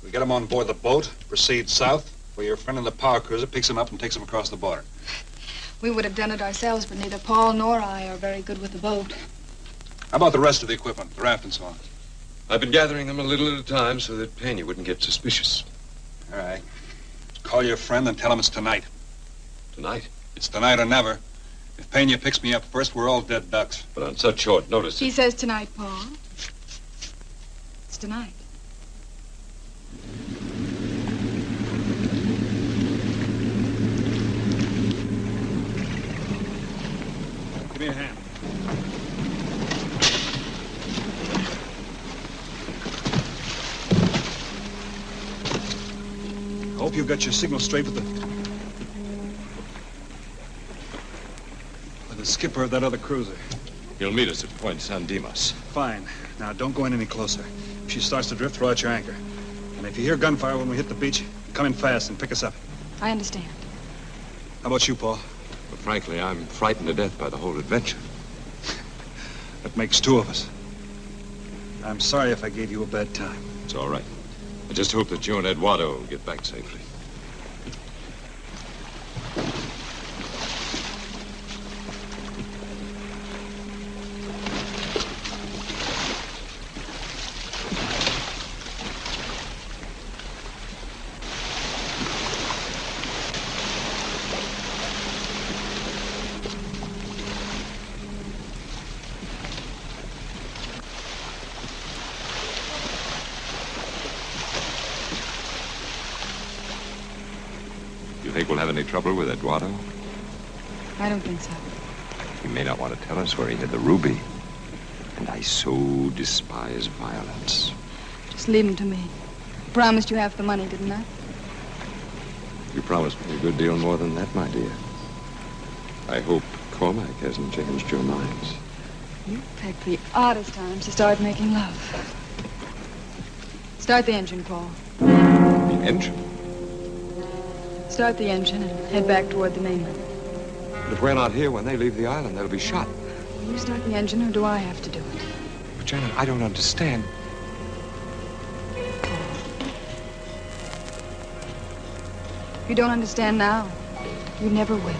We get him on board the boat, proceed south, where your friend in the power cruiser picks him up and takes him across the border. We would have done it ourselves, but neither Paul nor I are very good with the boat. How about the rest of the equipment, the raft and so on? I've been gathering them a little at a time so that Payne wouldn't get suspicious. All right. Call your friend and tell him it's tonight. Tonight? It's tonight or never. If Pena picks me up first, we're all dead ducks. But on such short notice... He says tonight, Paul. It's tonight. Give me a hand. I hope you've got your signal straight with the skipper of that other cruiser. He'll meet us at Point San Dimas. Fine. Now, don't go in any closer. If she starts to drift, throw out your anchor. And if you hear gunfire when we hit the beach, come in fast and pick us up. I understand. How about you, Paul? But frankly, I'm frightened to death by the whole adventure. That makes two of us. I'm sorry if I gave you a bad time. It's all right. I just hope that you and Eduardo will get back safely. You think we'll have any trouble with Eduardo? I don't think so. He may not want to tell us where he hid the ruby. And I so despise violence. Just leave him to me. Promised you half the money, didn't I? You promised me a good deal more than that, my dear. I hope Cormac hasn't changed your minds. You picked the oddest times to start making love. Start the engine, Paul. The engine? Start the engine and head back toward the mainland. But if we're not here when they leave the island, they'll be shot. Will you start the engine, or do I have to do it? But Janet, I don't understand. If you don't understand now, you never will.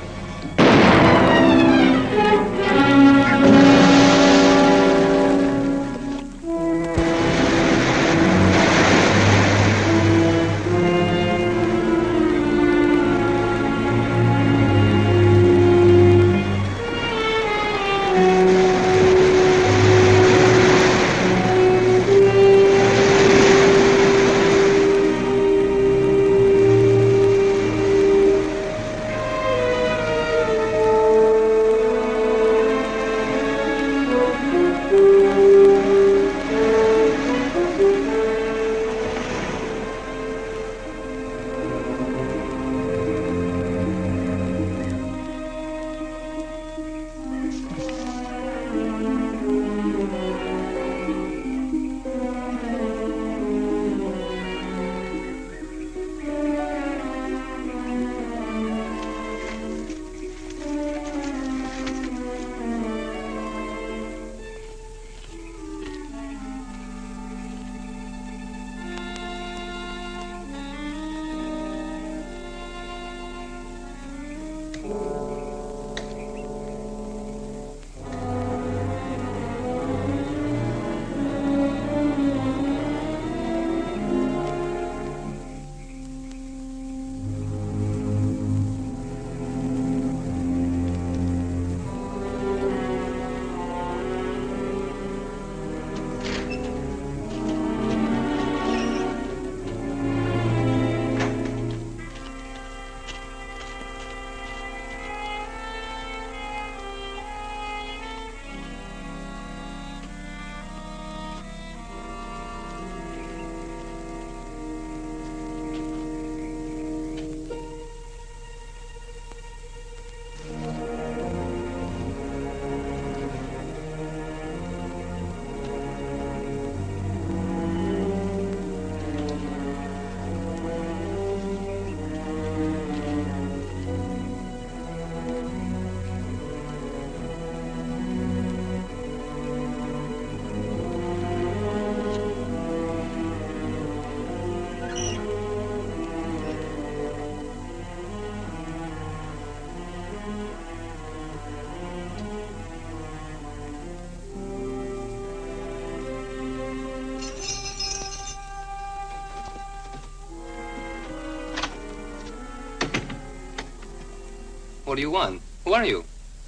What do you want? Who are you?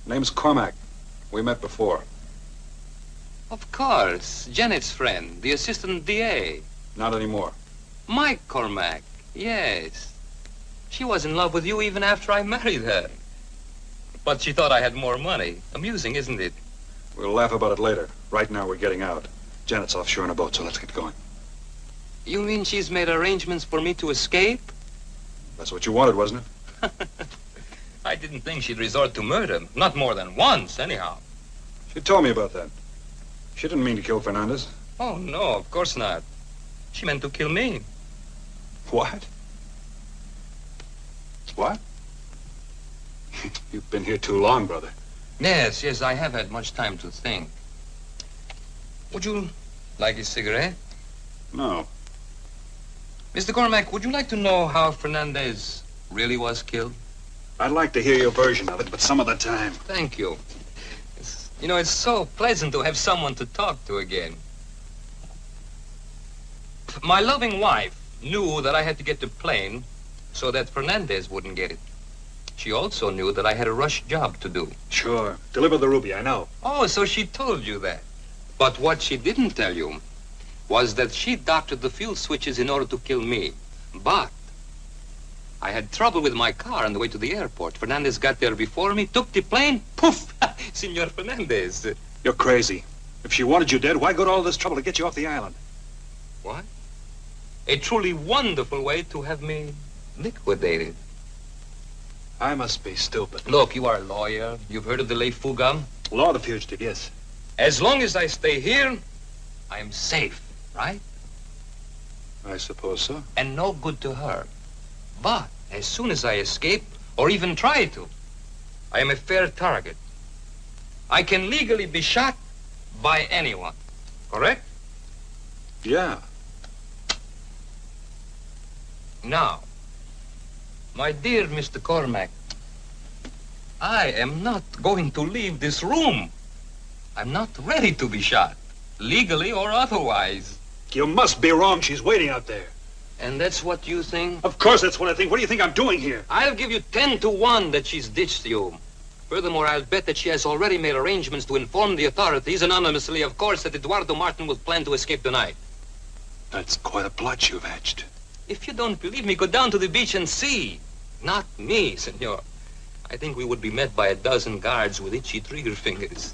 Name's Cormac. We met before. Of course. Janet's friend, the assistant DA. Not anymore. Mike Cormac. Yes. She was in love with you even after I married her. But she thought I had more money. Amusing, isn't it? We'll laugh about it later. Right now, we're getting out. Janet's offshore in a boat, so let's get going. You mean she's made arrangements for me to escape? That's what you wanted, wasn't it? I didn't think she'd resort to murder. Not more than once, anyhow. She told me about that. She didn't mean to kill Fernandez. Oh, no, of course not. She meant to kill me. What? What? You've been here too long, brother. Yes, I have had much time to think. Would you like a cigarette? No. Mr. Cormac, would you like to know how Fernandez really was killed? I'd like to hear your version of it, but some other time. Thank you. It's so pleasant to have someone to talk to again. My loving wife knew that I had to get the plane so that Fernandez wouldn't get it. She also knew that I had a rush job to do. Sure. Deliver the ruby, I know. Oh, so she told you that. But what she didn't tell you was that she doctored the fuel switches in order to kill me. But I had trouble with my car on the way to the airport. Fernandez got there before me, took the plane, poof! Senor Fernandez. You're crazy. If she wanted you dead, why go to all this trouble to get you off the island? What? A truly wonderful way to have me liquidated. I must be stupid. Look, you are a lawyer. You've heard of the ley fuga? Law of the fugitive, yes. As long as I stay here, I am safe, right? I suppose so. And no good to her. But as soon as I escape, or even try to, I am a fair target. I can legally be shot by anyone, correct? Yeah. Now, my dear Mr. Cormac, I am not going to leave this room. I'm not ready to be shot, legally or otherwise. You must be wrong. She's waiting out there. And that's what you think? Of course that's what I think. What do you think I'm doing here? I'll give you 10 to 1 that she's ditched you. Furthermore, I'll bet that she has already made arrangements to inform the authorities, anonymously, of course, that Eduardo Martin will plan to escape tonight. That's quite a plot you've hatched. If you don't believe me, go down to the beach and see. Not me, senor. I think we would be met by a dozen guards with itchy trigger fingers.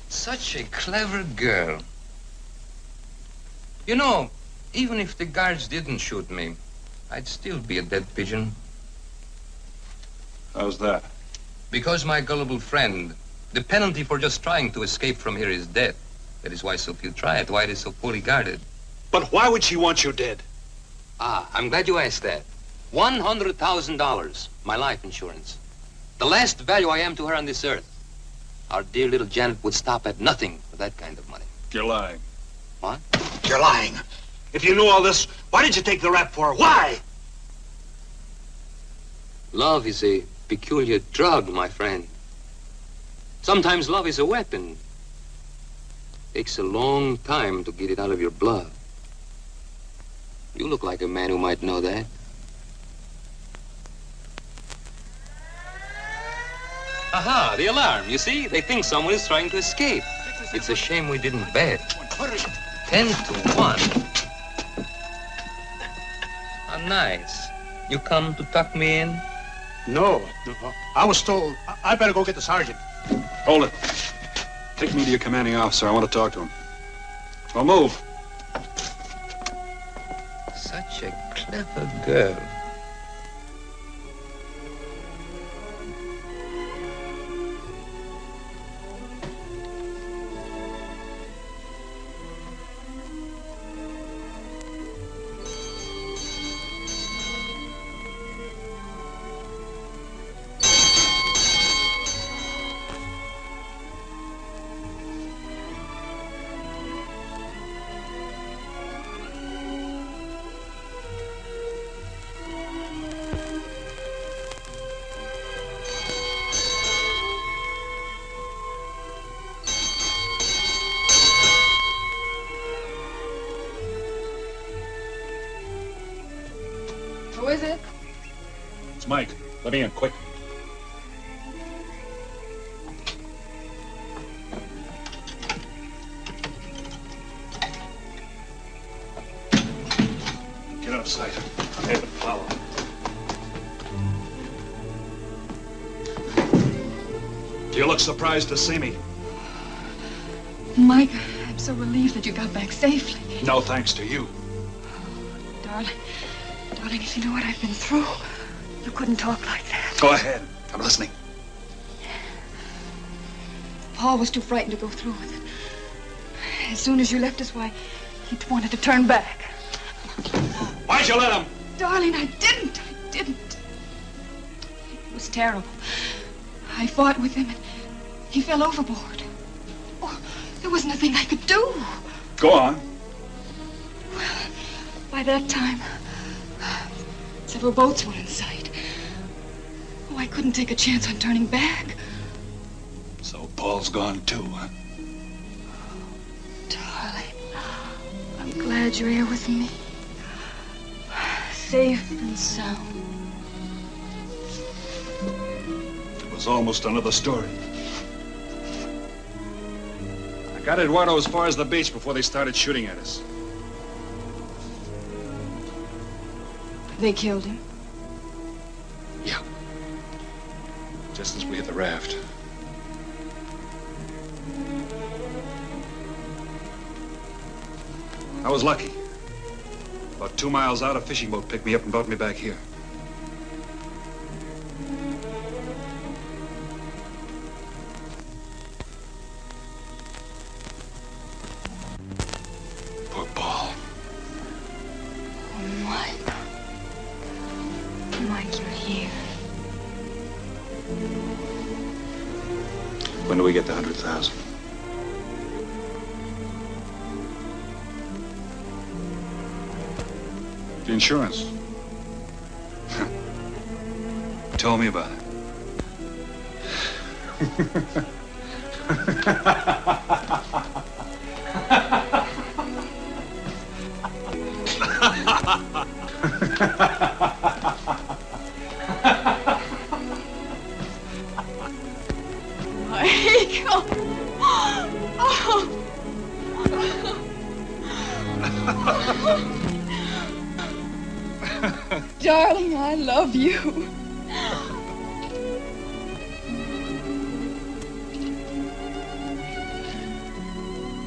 Such a clever girl. You know, even if the guards didn't shoot me, I'd still be a dead pigeon. How's that? Because, my gullible friend, the penalty for just trying to escape from here is death. That is why so few try it, why it is so poorly guarded. But why would she want you dead? Ah, I'm glad you asked that. $100,000, my life insurance. The last value I am to her on this earth. Our dear little Janet would stop at nothing for that kind of money. You're lying. What? You're lying. If you knew all this, why did you take the rap for her? Why? Love is a peculiar drug, my friend. Sometimes love is a weapon. Takes a long time to get it out of your blood. You look like a man who might know that. Aha, the alarm. You see? They think someone is trying to escape. It's a shame we didn't bet. 10-1. How nice. You come to tuck me in? No. I was told I better go get the sergeant. Hold it. Take me to your commanding officer. I want to talk to him. Well, move. Such a clever girl. Who is it? It's Mike. Let me in, quick. Get out of sight. I'm here to follow. You look surprised to see me. Mike, I'm so relieved that you got back safely. No thanks to you. Darling, if you knew what I've been through, you couldn't talk like that. Go ahead. I'm listening. Paul was too frightened to go through with it. As soon as you left us, why, he wanted to turn back. Why'd you let him? Darling, I didn't. It was terrible. I fought with him and he fell overboard. Oh, there was nothing I could do. Go on. By that time, several boats were in sight. Oh, I couldn't take a chance on turning back. So Paul's gone too, huh? Darling, I'm glad you're here with me. Safe and sound. It was almost another story. I got Eduardo as far as the beach before they started shooting at us. They killed him. Yeah. Just as we hit the raft. I was lucky. About 2 miles out, a fishing boat picked me up and brought me back here. Poor Paul. Oh, Mike. Mike, you're here. When do we get the 100,000? The insurance. Tell me about it. Mike! Darling, I love you.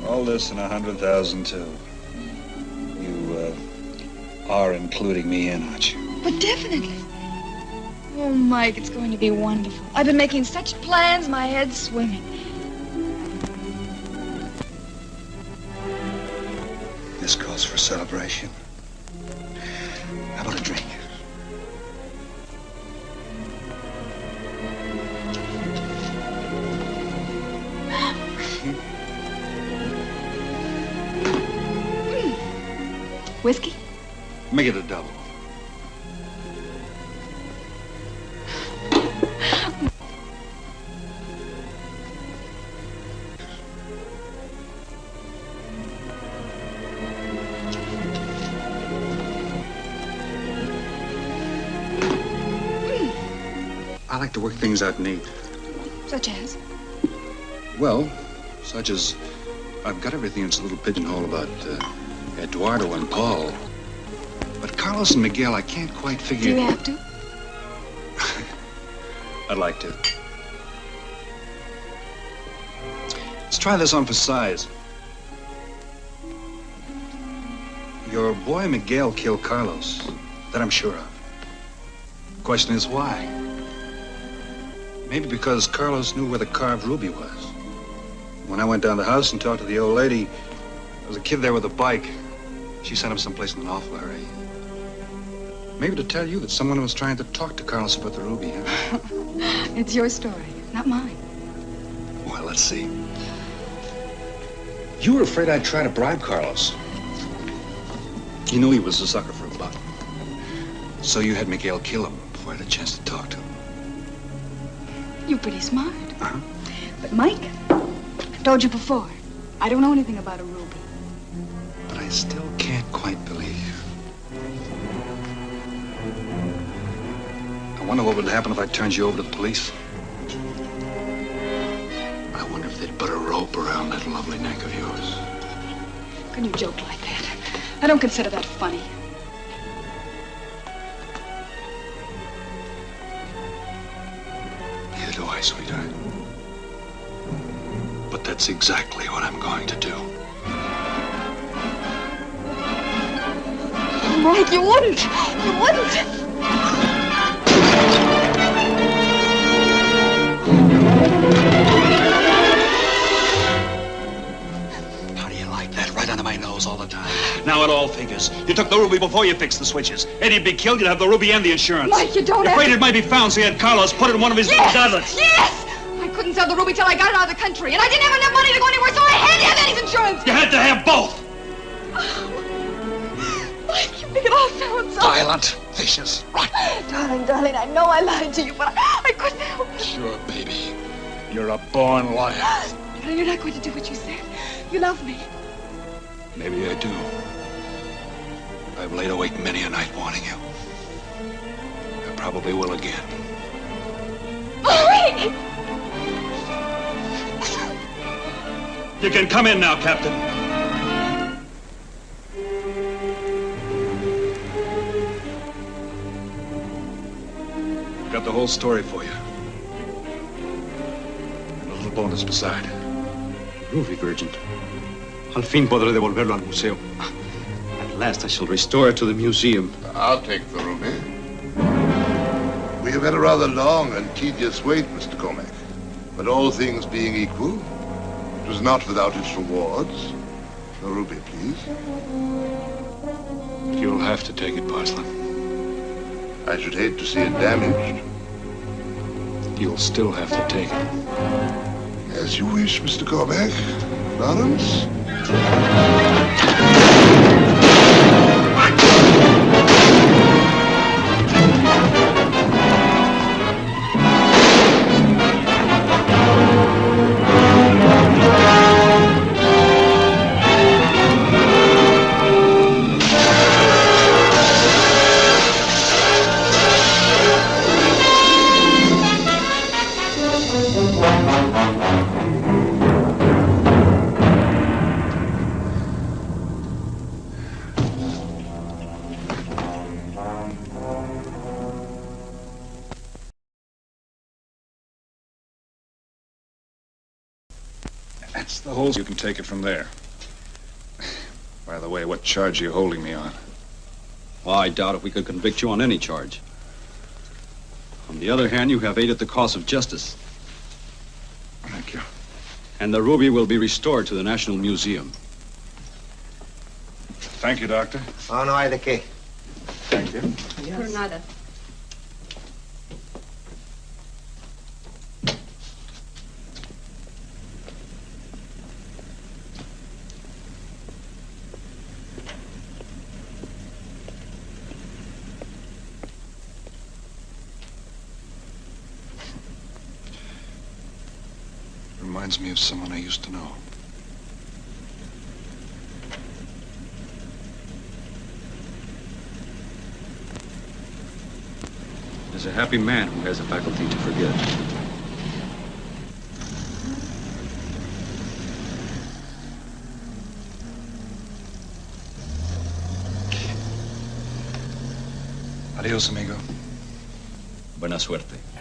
All this and 100,000 too. You are including me in, aren't you? But definitely. Oh, Mike, it's going to be wonderful. I've been making such plans, my head's swimming. This calls for celebration. How about a drink? Whiskey? Make it a double. I like to work things out neat. Such as? Well, such as I've got everything in this little pigeonhole about Eduardo and Paul. But Carlos and Miguel, I can't quite figure... Do you have to? I'd like to. Let's try this on for size. Your boy Miguel killed Carlos. That I'm sure of. The question is why? Maybe because Carlos knew where the carved ruby was. When I went down the house and talked to the old lady, there was a kid there with a bike. She sent him someplace in an awful hurry. Maybe to tell you that someone was trying to talk to Carlos about the ruby, huh? It's your story, not mine. Well, let's see. You were afraid I'd try to bribe Carlos. You knew he was a sucker for a buck. So you had Miguel kill him before I had a chance to talk to him. You're pretty smart. But Mike, I've told you before, I don't know anything about a ruby. But I still can't quite believe you. I wonder what would happen if I turned you over to the police. I wonder if they'd put a rope around that lovely neck of yours. How can you joke like that? I don't consider that funny. Neither do I, sweetheart. But that's exactly what I'm going to do. Mike, you wouldn't. You wouldn't. How do you like that? Right under my nose all the time. Now it all figures. You took the ruby before you fixed the switches. Eddie'd be killed, you'd have the ruby and the insurance. Mike, you don't Afraid have... it might be found, so you had Carlos put it in one of his little goblets. Yes! I couldn't sell the ruby till I got it out of the country, and I didn't have enough money to go anywhere, so I had to have Eddie's insurance. You had to have both. Mike, you make it all sound so... Violent, vicious, right. Darling, I know I lied to you, but I couldn't help it. Sure, baby. You're a born liar. You're not going to do what you said. You love me. Maybe I do. I've laid awake many a night wanting you. I probably will again. Mike! You can come in now, Captain. Got the whole story for you. And a little bonus beside. Ruby, Virgin. Al fin podré devolverlo al museo. At last I shall restore it to the museum. I'll take the ruby. We have had a rather long and tedious wait, Mr. Cormac. But all things being equal, it was not without its rewards. The ruby, please. You'll have to take it, Parsley. I should hate to see it damaged. You'll still have to take it. As you wish, Mr. Cormac. Lawrence? That's the whole... You can take it from there. By the way, what charge are you holding me on? Well, I doubt if we could convict you on any charge. On the other hand, you have aided the cause of justice. Thank you. And the ruby will be restored to the National Museum. Thank you, Doctor. Oh, no hay de qué. Thank you. Por nada. Reminds me of someone I used to know. is a happy man who has the faculty to forget. Adios, amigo. Buena suerte.